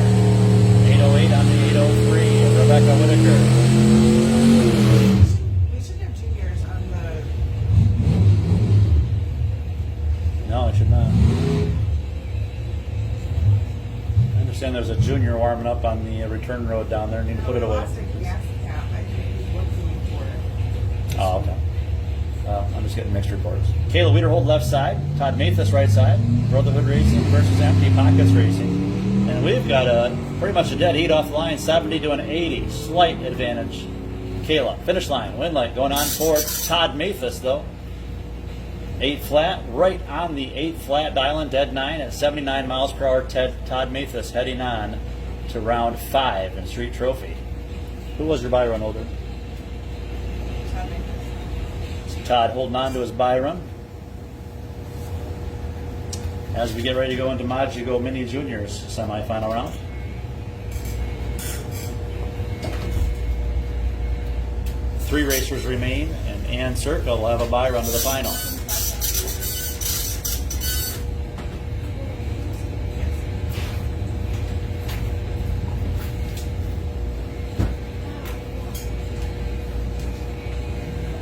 808 on the 803, Rebecca Whitaker. No, it should not. I understand there's a junior warming up on the return road down there. Need to put it away. Oh, okay. I'm just getting mixed reports. Kayla Wiederhold left side. Todd Mathis right side. Brotherhood Racing versus Empty Pockets Racing. And we've got a pretty much a dead heat off the line. 70 to an 80. Slight advantage. Kayla. Finish line. Win light going on for Todd Mathis though. 8 flat, right on the 8 flat dialing, dead 9 at 79 miles per hour. Todd Mathis heading on to round 5 in Street Trophy. Who was your buy run holder? So Todd holding on to his buy run. As we get ready to go into Majugo Mini Juniors semifinal round. Three racers remain, and Ann Circa will have a buy run to the final.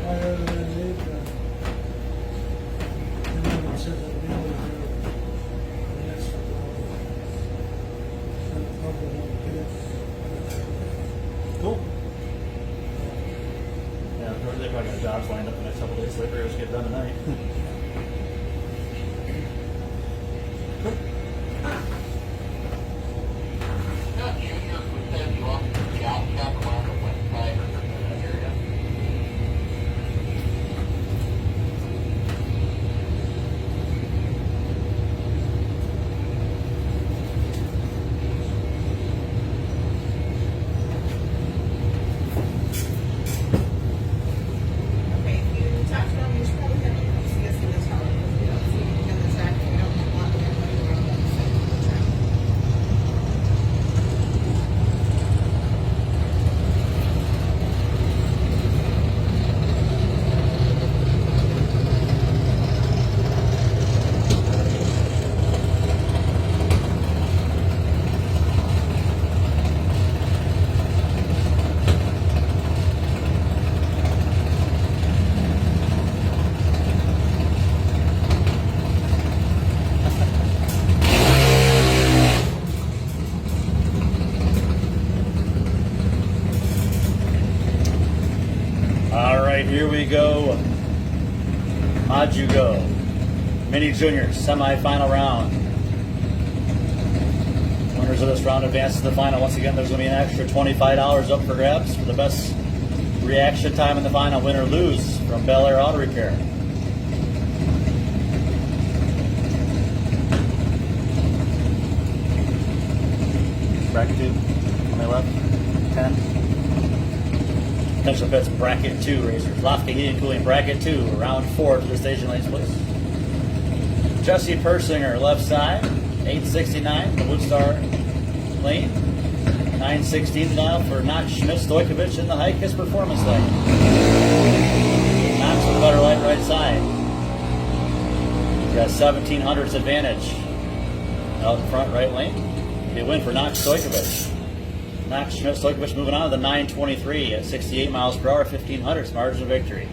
Other than it, the number says that we always do. And that's Cool. Yeah, they probably got jobs lined up the next couple days. Laborers get done tonight. Okay, if you talk to them, you should probably have them come see us in the tower, because we don't see you in the track, and we don't want them running around on the side of the track. All right, here we go. Majugo Mini Juniors semifinal round. Winners of this round advance to the final. Once again, there's going to be an extra $25 up for grabs for the best reaction time in the final. Win or lose from Bel Air Auto Repair. Bracket 2 on my left. 10. Potential pits bracket 2 racers. Lofty Heating and Cooling bracket 2, round 4 to the station lanes, please. Jesse Persinger, left side, 869, the Woodstar lane. 916 now for Knox Schmidt Stojkovic in the Heikes Performance lane. Knox with a better light right side. He's got 1700s advantage out in front right lane. Be a win for Knox Stojkovic. Knox Schmidt Stojkovic moving on to the 923 at 68 miles per hour, 1500s margin of victory.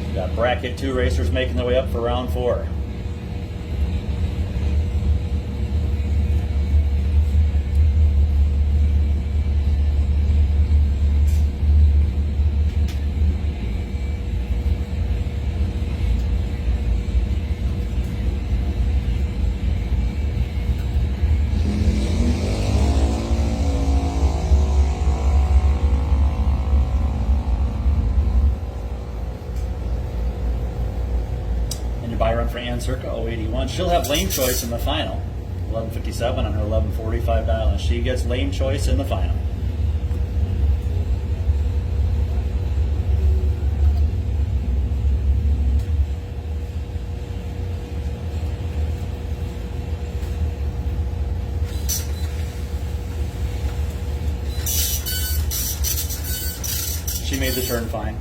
We've got bracket 2 racers making their way up for round 4. Buy run for Ann Circa, 081. She'll have lane choice in the final. 1157 on her 1145 dial, and she gets lane choice in the final. She made the turn fine.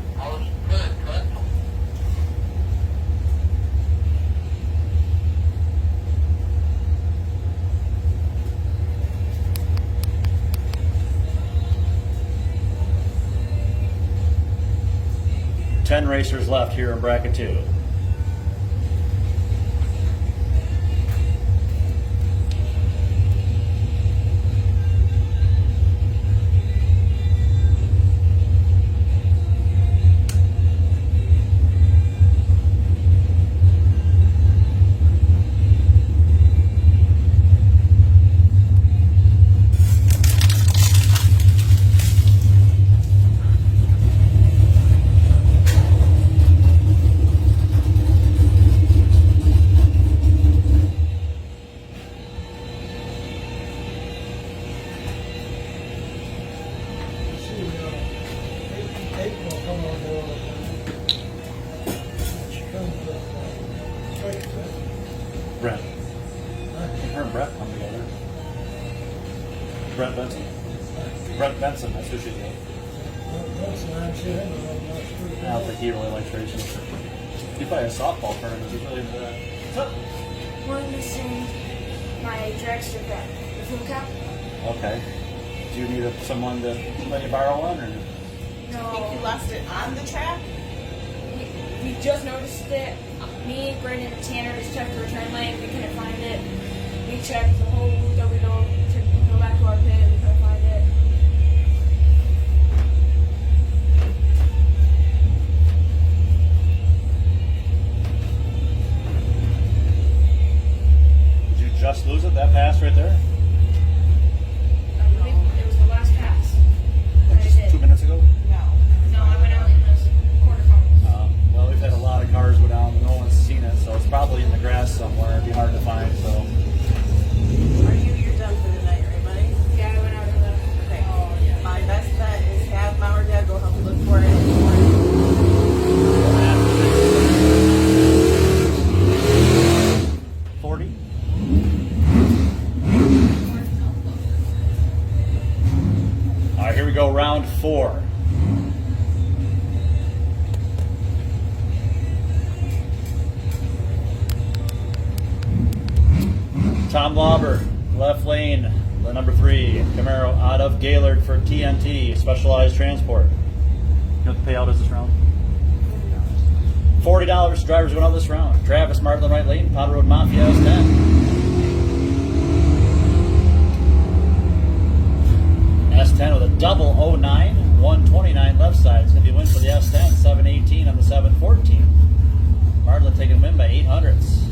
10 racers left here in bracket 2. Brent? I think her and Brett come together. Brent Benson. Brent Benson, that's who she's with. I don't think he really likes racing. He play a softball tournament. He's really into that. What's up? We're missing my dragster prep. The food cup? Okay. Do you need someone to let you borrow one, or? I think you No. lost it on the track. We just noticed it. Me, Brandon, and Tanner just checked the return lane. We couldn't find it. We checked the whole route that we go back to our pit. We couldn't find it. Did you just lose it? That pass right there? I believe it was the last pass. Like that I just did. 2 minutes ago? No, I went out in the quarterfinals. Well, we've had a lot of cars go down. No one's seen it, so it's probably in the grass somewhere. It'd be hard to find. So You're done for the night, right, buddy? Yeah, I went out in the. Okay. Oh, yeah. My best bet is have Mom or Dad go help you look for it. 40. All right, here we go. Round 4. Tom Lauber, left lane, the number 3 Camaro out of Gaylord for TNT Specialized Transport. You know what the payout is this round? $40. Drivers went out this round. Travis Martin, the right lane. Powder Road Mafia S10. S10 with a double 09, 129 left side. It's going to be a win for the S10. 718 on the 714. Martin taking a win by 800ths.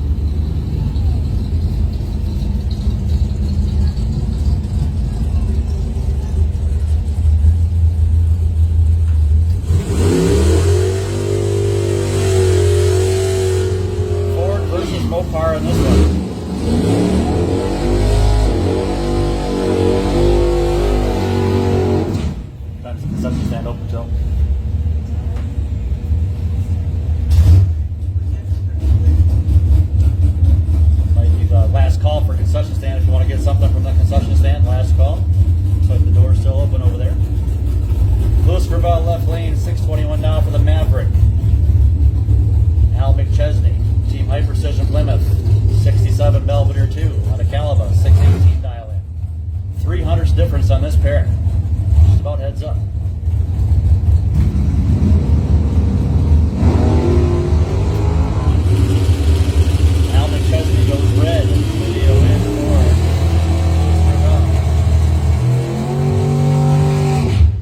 Ford versus Mopar in this one. Time's the concession stand open till. Might be the last call for concession stand if you want to get something from the concession stand. Last call. Looks like the door's still open over there. Lewis Gravel left lane, 621 now for the Maverick. Al McChesney, Team High Precision Plymouth, 67 Belvedere 2 out of Calaba, 618 dial in. 300's difference on this pair. Just about heads up. Al McChesney goes red. Video in for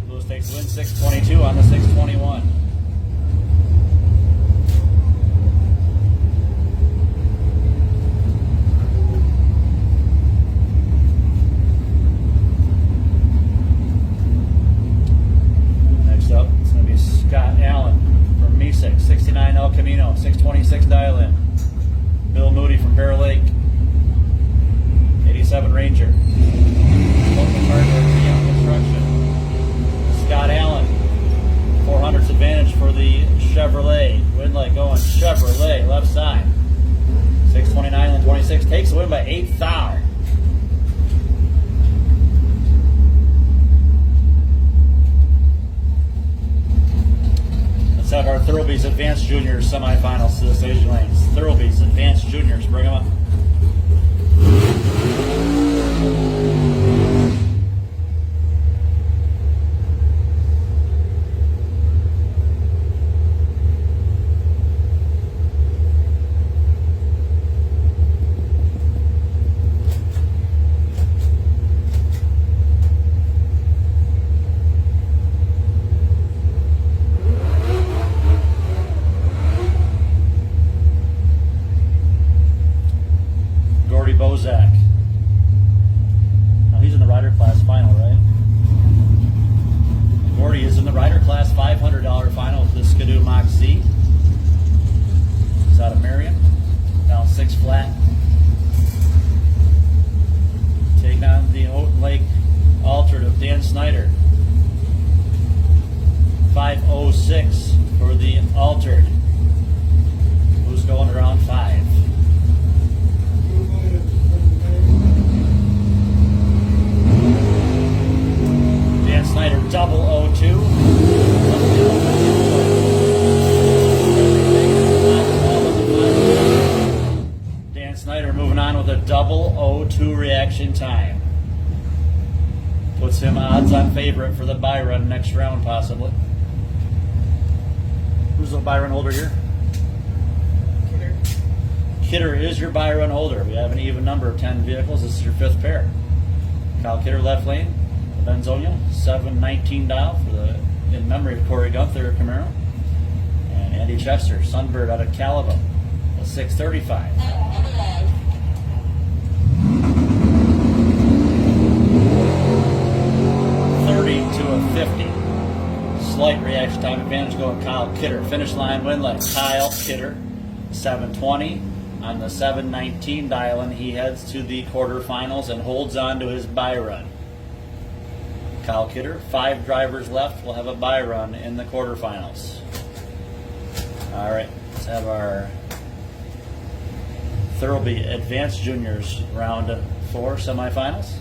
Lewis takes win 622 on the 621. Next up, it's going to be Scott Allen from Mesek, 69 El Camino, 626 dial in. Bill Moody from Bear Lake, 87 Ranger. Local hardware, Young Construction. Scott Allen, 400's advantage for the Chevrolet. Win light going Chevrolet, left side. 629 and 26 takes the win by 8,000. Let's have our Thoroughbees Advanced Juniors semifinals to the stage lanes. Thoroughbees Advanced Juniors, bring them up. .002 reaction time. Puts him odds on favorite for the buy run next round, possibly. Who's the buy run holder here? Kidder. Kidder is your buy run holder. We have an even number of 10 vehicles. This is your fifth pair. Kyle Kidder, left lane. The Benzonia, 719 dial for the in memory of Corey Gunther Camaro. And Andy Chester, Sunbird out of Caliban, a 635. 30 to a 50. Slight reaction time advantage going Kyle Kidder. Finish line win leg. Kyle Kidder, 720 on the 719 dial, and he heads to the quarterfinals and holds on to his buy run. Kyle Kidder, 5 drivers left. We'll have a buy run in the quarterfinals. All right, let's have our Thurlby Advanced Juniors round 4 semifinals.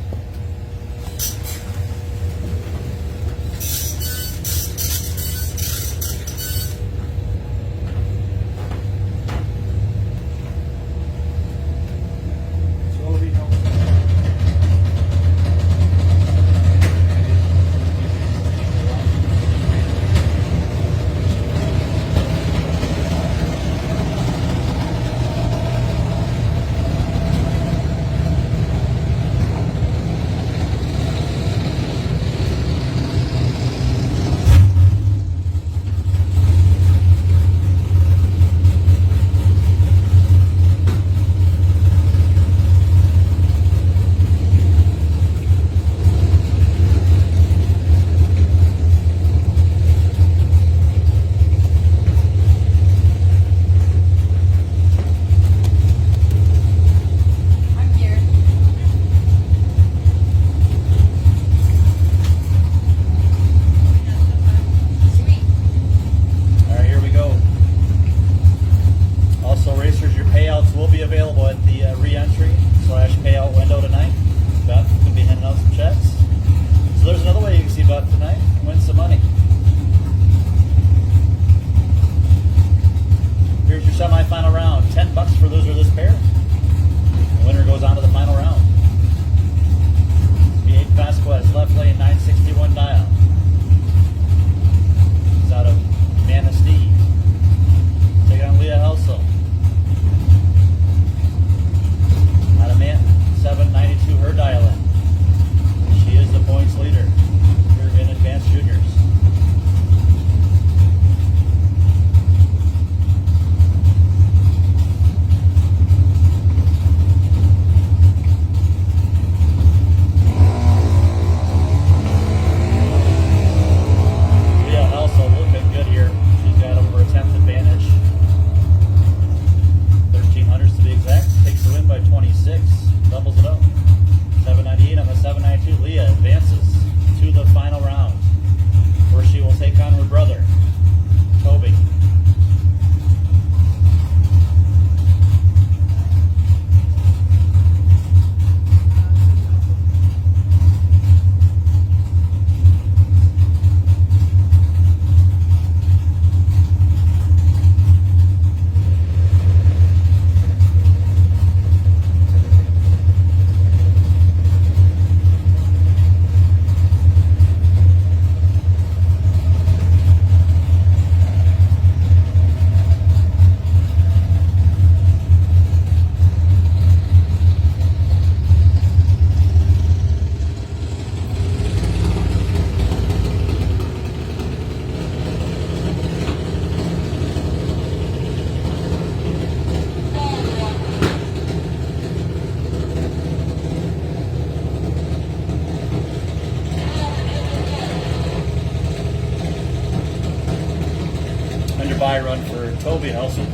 Buy run for Toby Helson.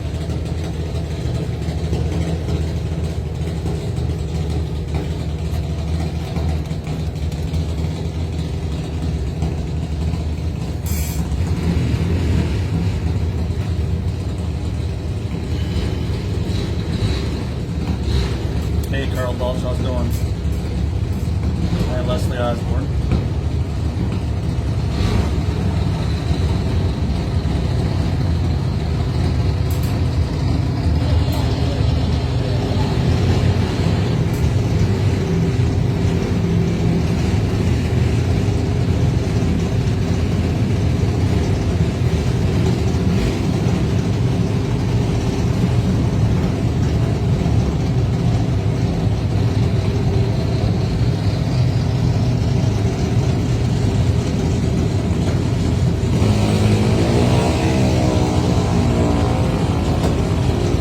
Hey, Carl Balch, how's it going? Hi, Leslie Osborne.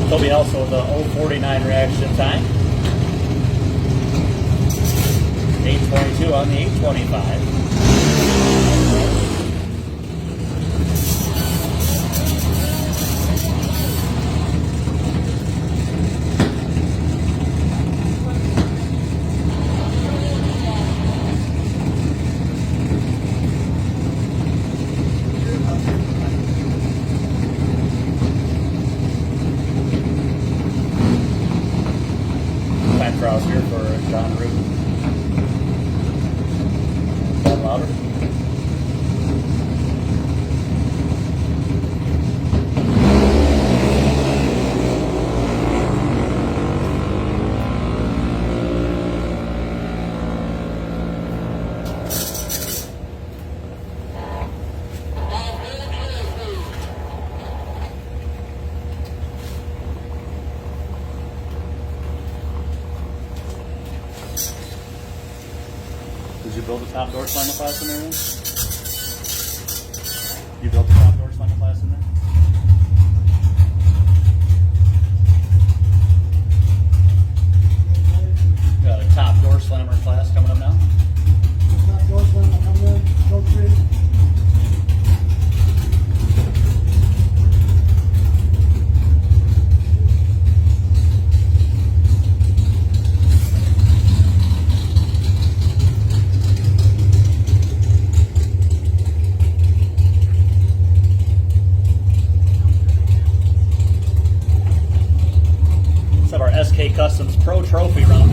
There'll be also the 049 reaction time. 822 on the 825. Time trials here for John Root. That louder. Did you build a top door slammer class in there then? You built a top door slammer class in there? Got a top door slammer class coming up now? Top doors when I come in, go through. Let's have our SK Customs Pro Trophy run.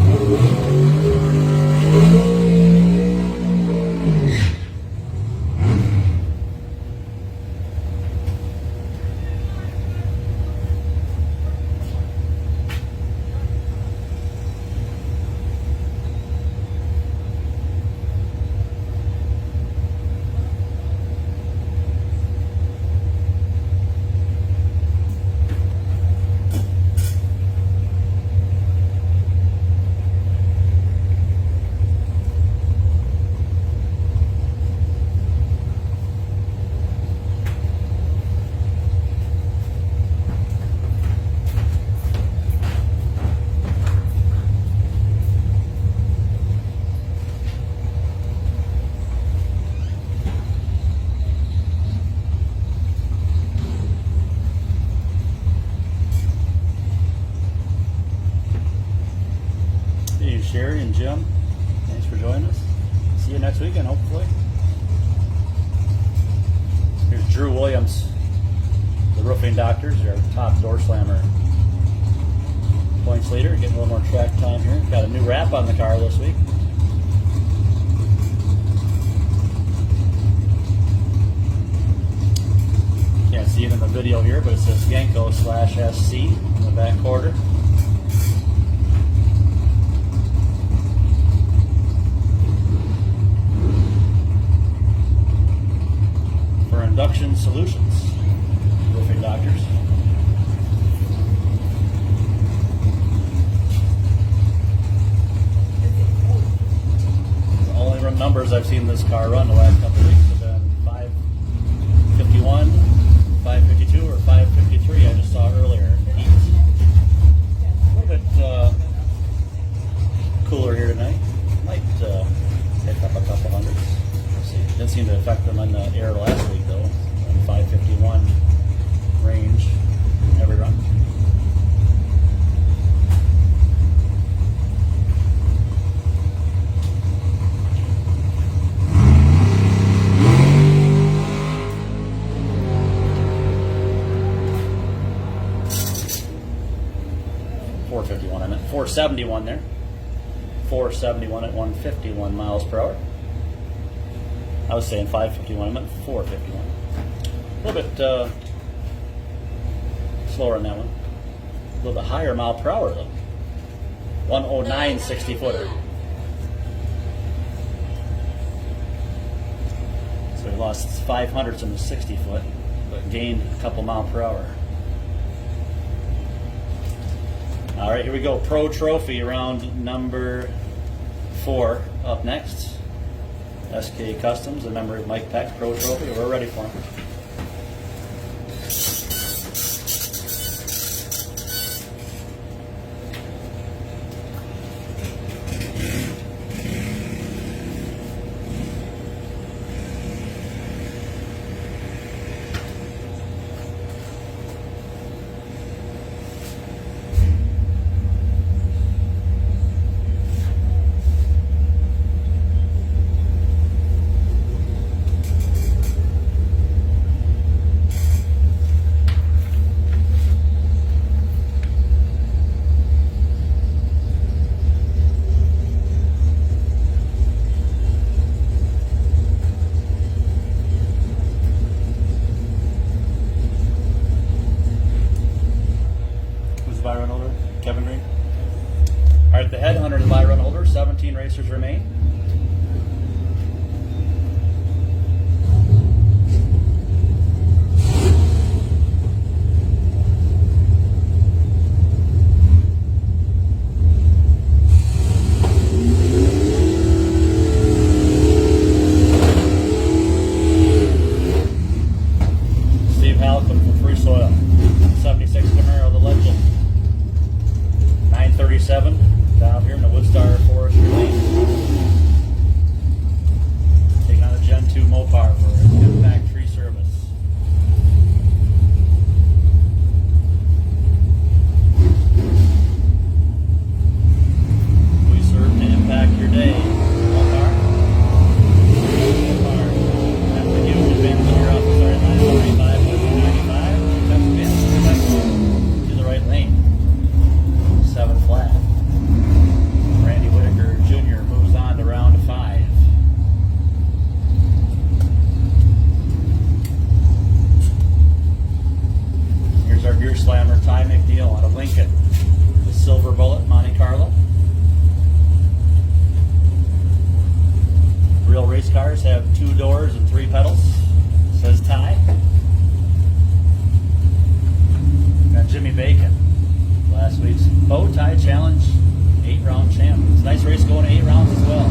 Hey, Sherry and Jim, thanks for joining us. See you next weekend, hopefully. Here's Drew Williams, the roofing doctors, our top door slammer points leader. Getting a little more track time here. Got a new wrap on the car this week. Can't see it in the video here, but it says Genko/SC in the back quarter. For Induction Solutions, roofing doctors. The only numbers I've seen this car run the last couple of weeks have been 551, 552, or 553. I just saw earlier in the heat. A little bit cooler here tonight. Might pick up a couple hundreds. Let's see. Didn't seem to affect them on the air last week though. On 551 range every run. .451, I meant 471 there. 471 at 151 miles per hour. I was saying 551, I meant 451. A little bit slower on that one. A little bit higher mile per hour though. 109 60 footer. So we lost 500s in the 60 foot, but gained a couple mile per hour. All right, here we go. Pro Trophy round number 4 up next. SK Customs, a member of Mike Peck's Pro Trophy. We're ready for him. Alright, the head 100 by run holder, 17 racers remain. Steve Halcomb from Free Soil, 76 Camaro, the legend. 937 down here in the Woodstar Forestry Lane. Taking on the Gen 2 Mopar for impact tree service. We serve to impact your day. Mopar. Mopar. That's a huge advantage here off the starting line. 35, 95. That's advantage to the right lane. 7 flat. Randy Whitaker Jr. moves on to round 5. Here's our Doorslammers, Ty McNeil out of Lincoln. The Silver Bullet, Monte Carlo. Real race cars have 2 doors and 3 pedals, says Ty. Got Jimmy Bacon. Last week's Bow Tie Challenge 8-round champ. It's a nice race going to 8 rounds as well.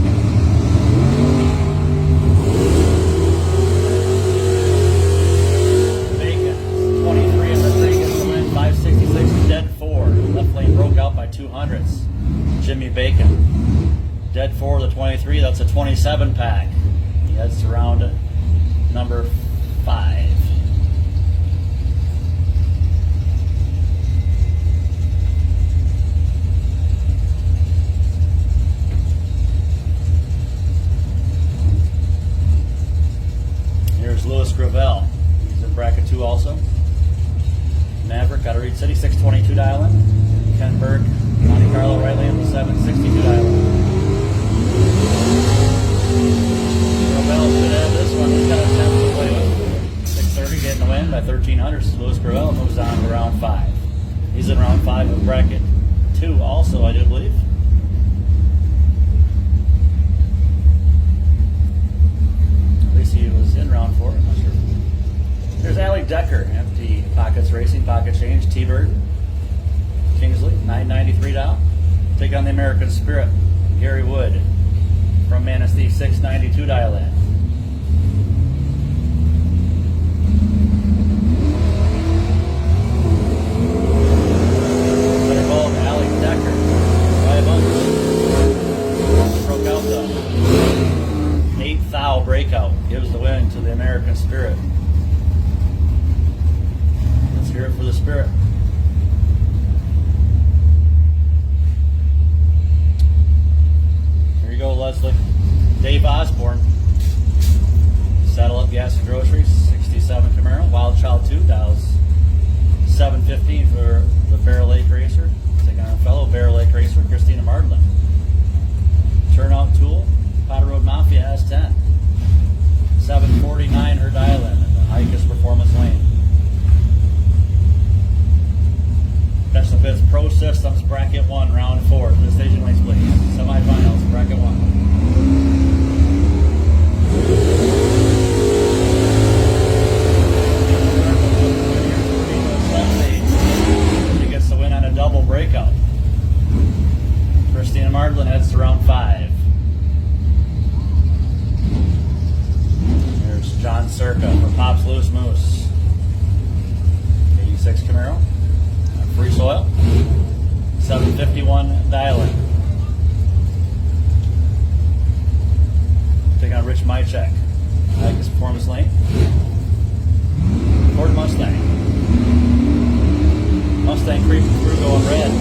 Bacon, 23 and Rodriguez to win, 566 dead 4. Left lane broke out by 200ths. Jimmy Bacon, dead 4 the 23. That's a 27 pack. He heads to round number 5. Here's Louis Gravel. He's in bracket 2 also. Maverick out of Reed City, 622 dial in. Ken Berg, Monte Carlo, right lane, 762 dial in. Gravel should have this one. He's got a chance to play with. 630 getting the win by 1300. So Louis Gravel moves on to round 5. He's in round 5 of bracket 2 also, I do believe. He was in round 4, I'm not sure. There's Alec Decker, empty pockets racing, pocket change, T-Bird, Kingsley, 993 down. Take on the American Spirit, Gary Wood from Manistee, 692 dial in. Better call him Alec Decker. By a bunch. Broke out though. 8th thou breakout gives the win to the American Spirit. Let's hear it for the Spirit. Here you go, Leslie. Dave Osborne. Saddle Up Gas and Groceries, 67 Camaro. Wild Child 2 dials 715 for the Bear Lake Racer. Taking on a fellow Bear Lake Racer, Christina Mardlin. Turnout Tool. Powder Road Mafia has 10. 749 her dial in the Hikus Performance Lane. Special Fits Pro Systems bracket 1, round 4. The station lanes, please. Semifinals, bracket 1. She gets the win on a double breakout. Christina Mardlin heads to round 5. John Circa for Pops Loose Moose. 86 Camaro. Free Soil. 751 dial-in. Taking on Rich Mychek. Hikus Performance Lane. Ford Mustang. Mustang creeping through going red.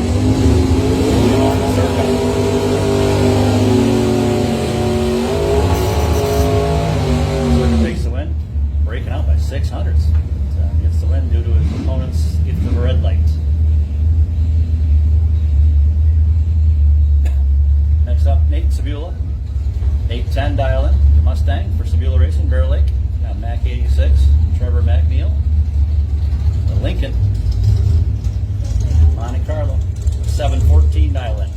Circa. Takes the win, breaking out by 600s. Gets the win due to his opponent's hit of a red light. Next up, Nate Sabula. 810 dial in. The Mustang for Sabula Racing, Bear Lake. Mac 86, Trevor McNeil. The Lincoln, Monte Carlo. 714 dial in.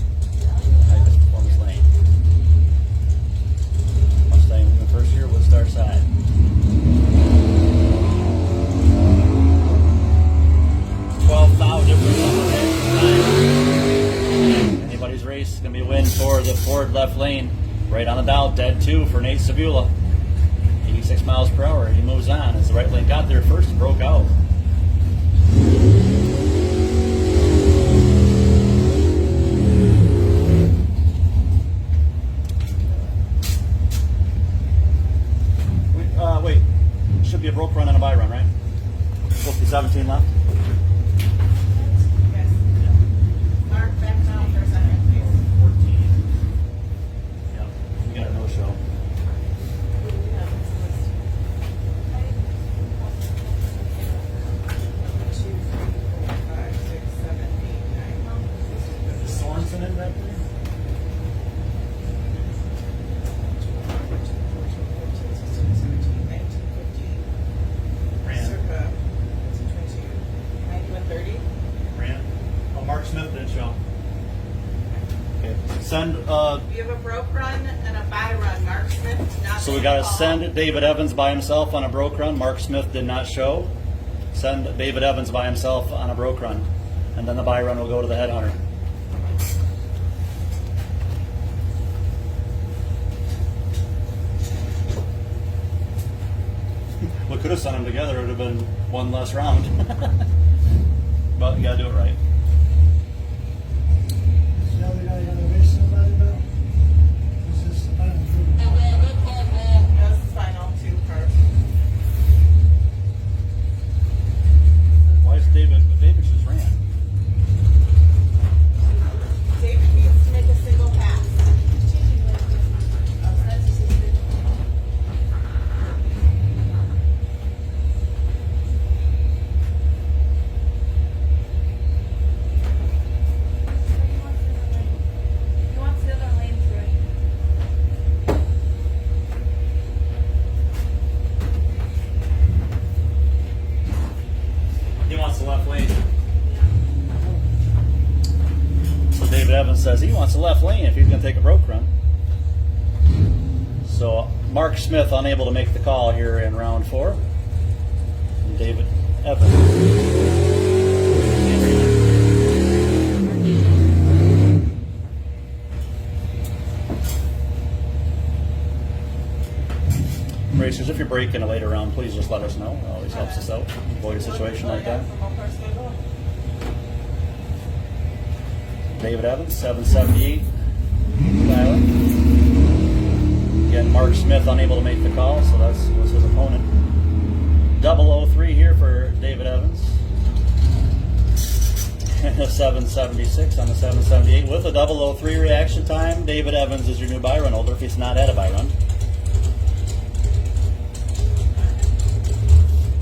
the Ford left lane, right on the dial, dead 2 for Nate Sabula. 86 miles per hour. He moves on as the right lane got there first and broke out. Wait. Should be a broke run and a bye run, right? Supposed to be 17 left. Yes. Mark back now for a second, please. 14. Yep. We got a no-show. Is Sorensen in back there? Rand. Oh, Mark Smith didn't show. Okay. Send. We have a broke run and a bye run. Mark Smith did not. So we got to send David Evans by himself on a broke run. Mark Smith did not show. Send David Evans by himself on a broke run, and then the bye run will go to the headhunter. We could have sent them together. It would have been one less round. But you got to do it right. So we gotta race somebody now? Is this the final? That's the final 2 cars. Why is David just ran? David needs to make a single pass. He wants the other lane through. He wants the left lane. So David Evans says he wants the left lane if he's going to take a broke run. So Mark Smith unable to make the call here in round 4. And David Evans. Racers, if you're breaking a later round, please just let us know. It always helps us out. Avoid a situation like that. David Evans, 778. Again, Mark Smith unable to make the call, so was his opponent. 003 here for David Evans. A 776 on the 778 with a 003 reaction time. David Evans is your new bye run holder if he's not at a bye run.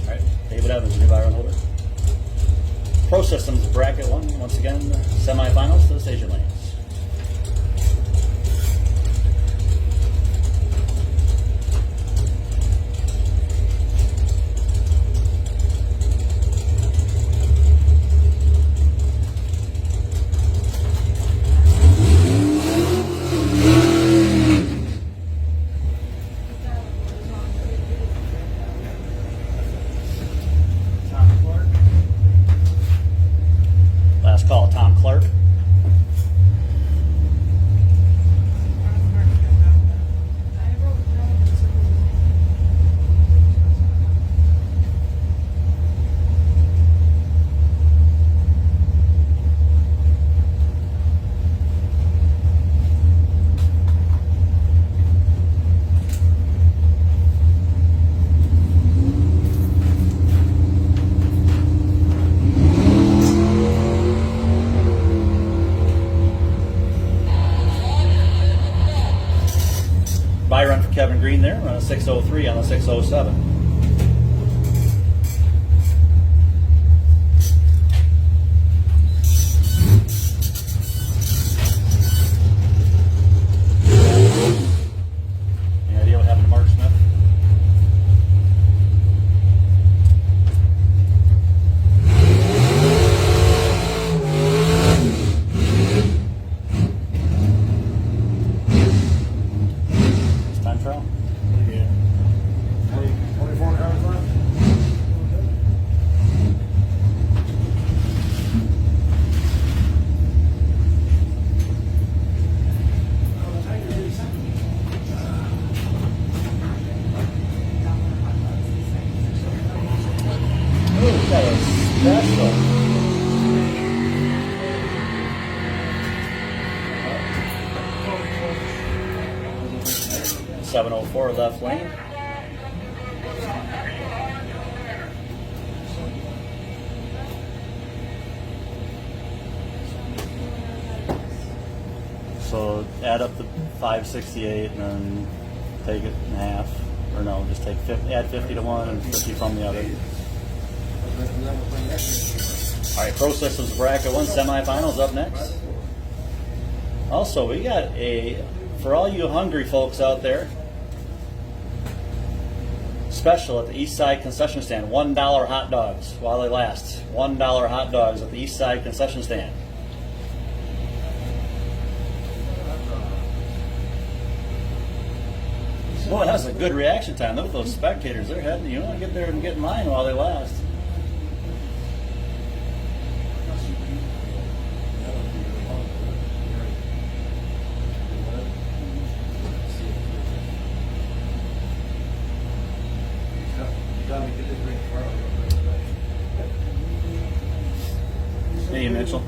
All right, David Evans, your new bye run holder. Pro Systems bracket 1, once again, semifinals to the station lanes. Tom Clark. Last call, Tom Clark. Bye run for Kevin Green there, on a 603 on the 607. Any idea what happened to Mark Smith? Time trial? Yeah. 704 left lane. So add up the 568 and then take it in half. Or no, just take 50, add 50 to one and 50 from the other. All right, Pro Systems Bracket 1 semifinals up next. Also, we got for all you hungry folks out there, special at the East Side concession stand, $1 hot dogs while they last. $1 hot dogs at the East Side concession stand. Boy, that was a good reaction time. Look at those spectators. They're heading, you want to get there and get in line while they last. Hey, Mitchell.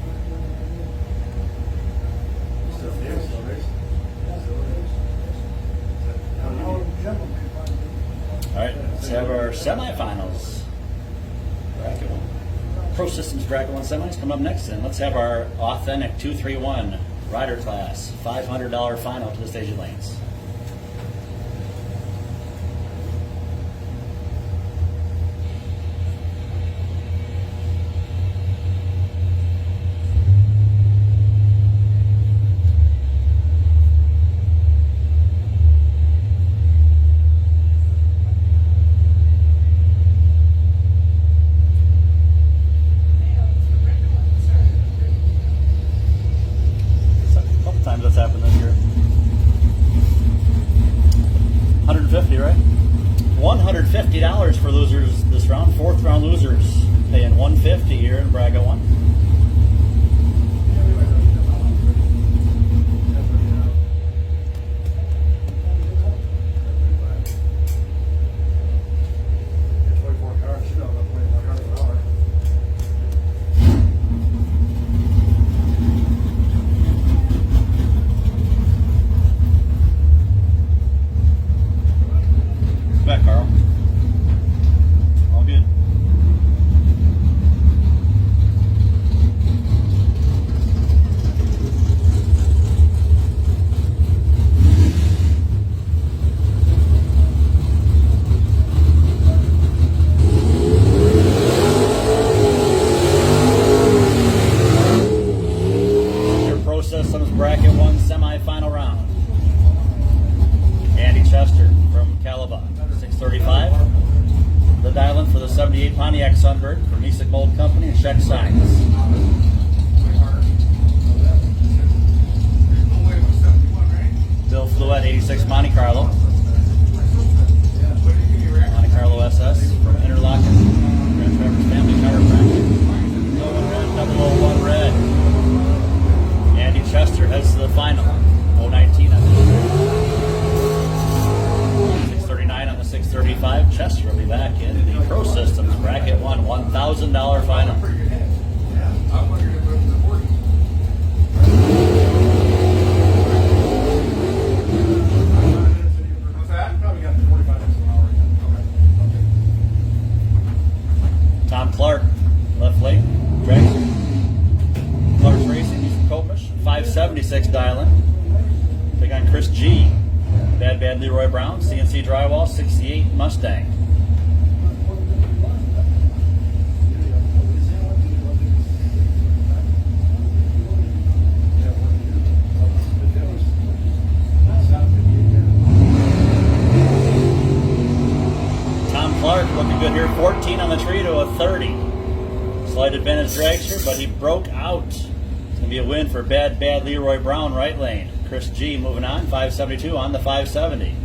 All right, let's have our semifinals. Bracket 1. Pro Systems Bracket 1 semis come up next, and let's have our authentic 231 rider class $500 final to the stage lanes. Times that's happened this year. 150, right? $150 for losers this round. Fourth round losers paying $150 here in Bracket 1. Back, Carl. All good. Your Pro Systems Bracket 1 semifinal round. Andy Chester from Calabar. 635. The dial-in for the 78 Pontiac Sunbird from Nisik Mold Company and Check Signs. Bill Fluette, 86 Monte Carlo. Monte Carlo SS from Interlochen. Grand Traverse Family Chiropractic. 001 Red. Andy Chester heads to the final. 019 on the 639 on the 635. Chester will be back in the Pro Systems Bracket 1 $1,000 final. Tom Clark, left lane. Greg. Clark's Racing, he's from Kopish. 576 dial-in. Big on Chris G. Bad Leroy Brown, CNC Drywall, 68 Mustang. Tom Clark looking good here, 14 on the tree to a 30. Slight advantage dragster, but he broke out. It's going to be a win for Bad Leroy Brown, right lane. Chris G moving on, 572 on the 570.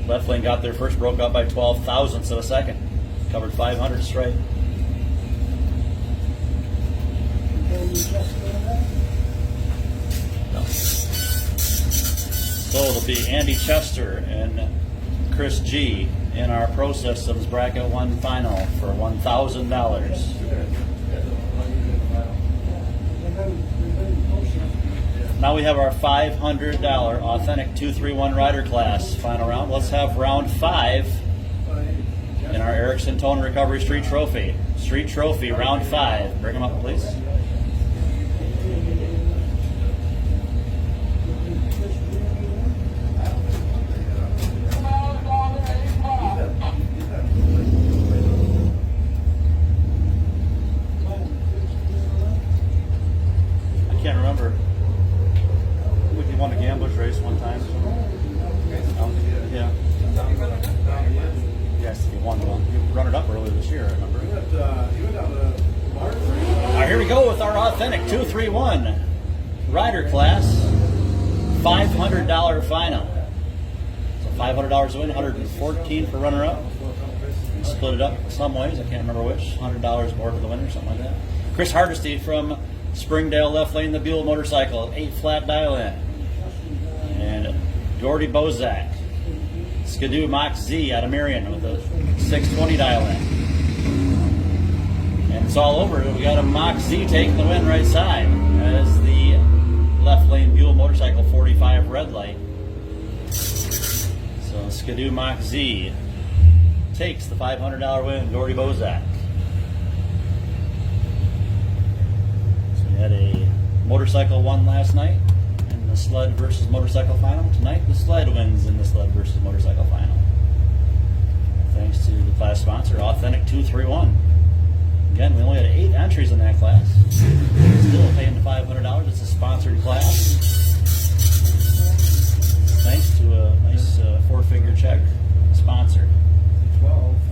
Left lane got there first, broke out by 12 thousandths of a second. Covered 500 straight. No. So it'll be Andy Chester and Chris G in our Pro Systems Bracket 1 final for $1,000. now we have our $500 authentic 231 rider class final round. Let's have round 5 in our Erickson Tone Recovery Street Trophy. Street Trophy, round 5. Bring them up, please. I can't remember. We won a gambler's race one time. Yeah. Yes, he won one. You run it up earlier this year, I remember. All right, here we go with our authentic 231 rider class. $500 final. So $500 to win, $114 for runner-up. Split it up some ways. I can't remember which. $100 more for the winner, something like that. Chris Hardesty from Springdale, left lane, the Buell motorcycle, 8 flat dial in. And Gordy Bozak, Skidoo Mach Z out of Marion with a 620 dial in. And it's all over. We got a Mach Z taking the win right side as the left lane Buell motorcycle 45 red light. So Skidoo Mach Z takes the $500 win, Gordy Bozak. So we had a motorcycle won last night in the sled versus motorcycle final. Tonight the sled wins in the sled versus motorcycle final. Thanks to the class sponsor, Authentic 231. Again, we only had 8 entries in that class. Still paying the $500. It's a sponsored class. Thanks to a nice 4-figure check sponsor.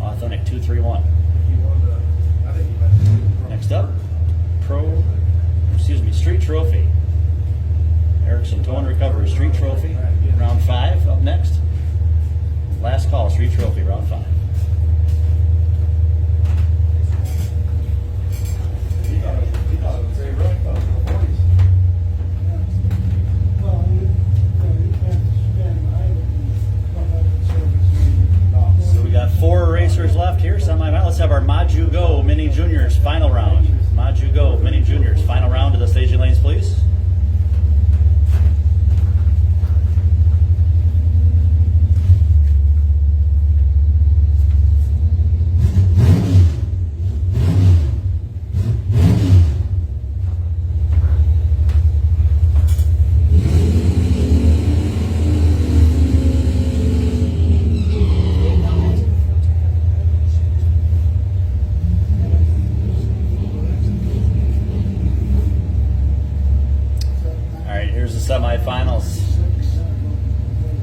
Authentic 231. Next up, Street Trophy. Erickson Tone Recovery Street Trophy, round 5 up next. Last call, Street Trophy, round 5. So we got 4 racers left here, semi-final. Let's have our Maju Go Mini Juniors final round. Maju Go Mini Juniors final round to the staging lanes, please. Semifinals.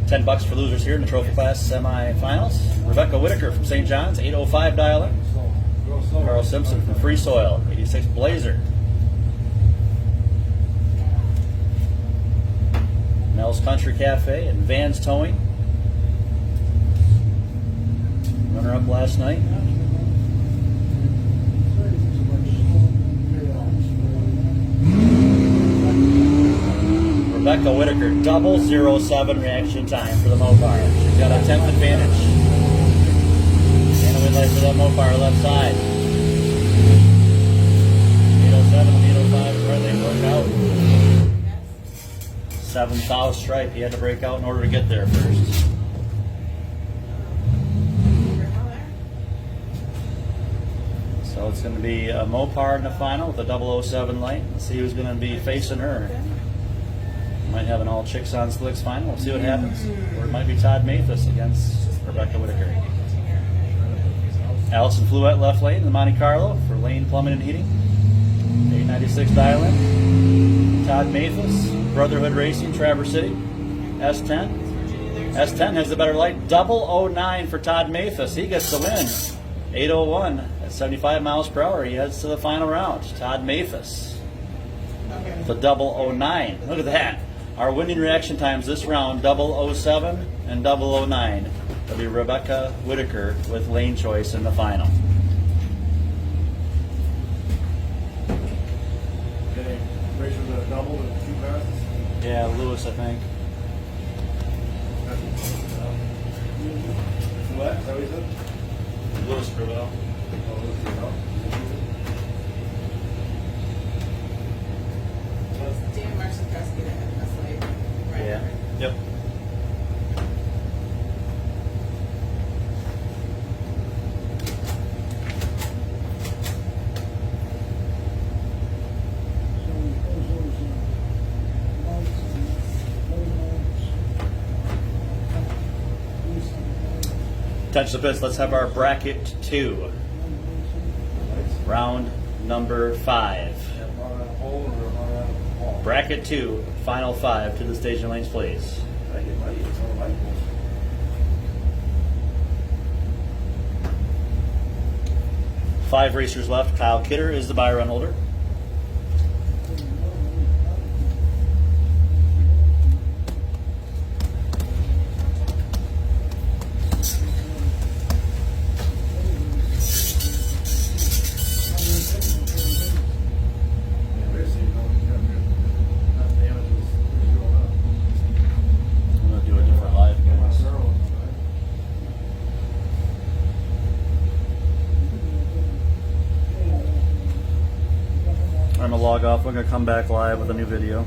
$10 for losers here in the trophy class semifinals. Rebecca Whitaker from St. John's, 805 dial in. Carl Simpson from Free Soil, 86 Blazer. Mel's Country Cafe and Vans Towing. Runner up last night. Rebecca Whitaker, double 07 reaction time for the Mopar. She's got a 10th advantage. And a win light for that Mopar left side. 807 and 805 is where they broke out. 7,000 stripe. He had to break out in order to get there first. So it's going to be a Mopar in the final with a 007 light. Let's see who's going to be facing her. Might have an all chicks on slicks final. We'll see what happens. Or it might be Todd Mathis against Rebecca Whitaker. Allison Fluette left lane, the Monte Carlo for Lane Plumbing and Heating. 896 dial in. Todd Mathis, Brotherhood Racing, Traverse City. S10. S10 has the better light. 009 for Todd Mathis. He gets the win. 801 at 75 miles per hour. He heads to the final round. Todd Mathis. The 009. Look at that. Our winning reaction times this round, 007 and 009. It'll be Rebecca Whitaker with lane choice in the final. Okay, race with a double and 2 passes. Yeah, Lewis, I think. What? Is that what you said? Lewis Gravel. Oh, let's see. Dan Marcinkoski that had Yep. So those lights and low Attention to this. Let's have our bracket 2. Round number 5. Bracket 2, final 5 to the staging lanes, please. 5 racers left. Kyle Kidder is the buy run holder. I'm going to do a different live, guys. I'm going to log off. We're going to come back live with a new video.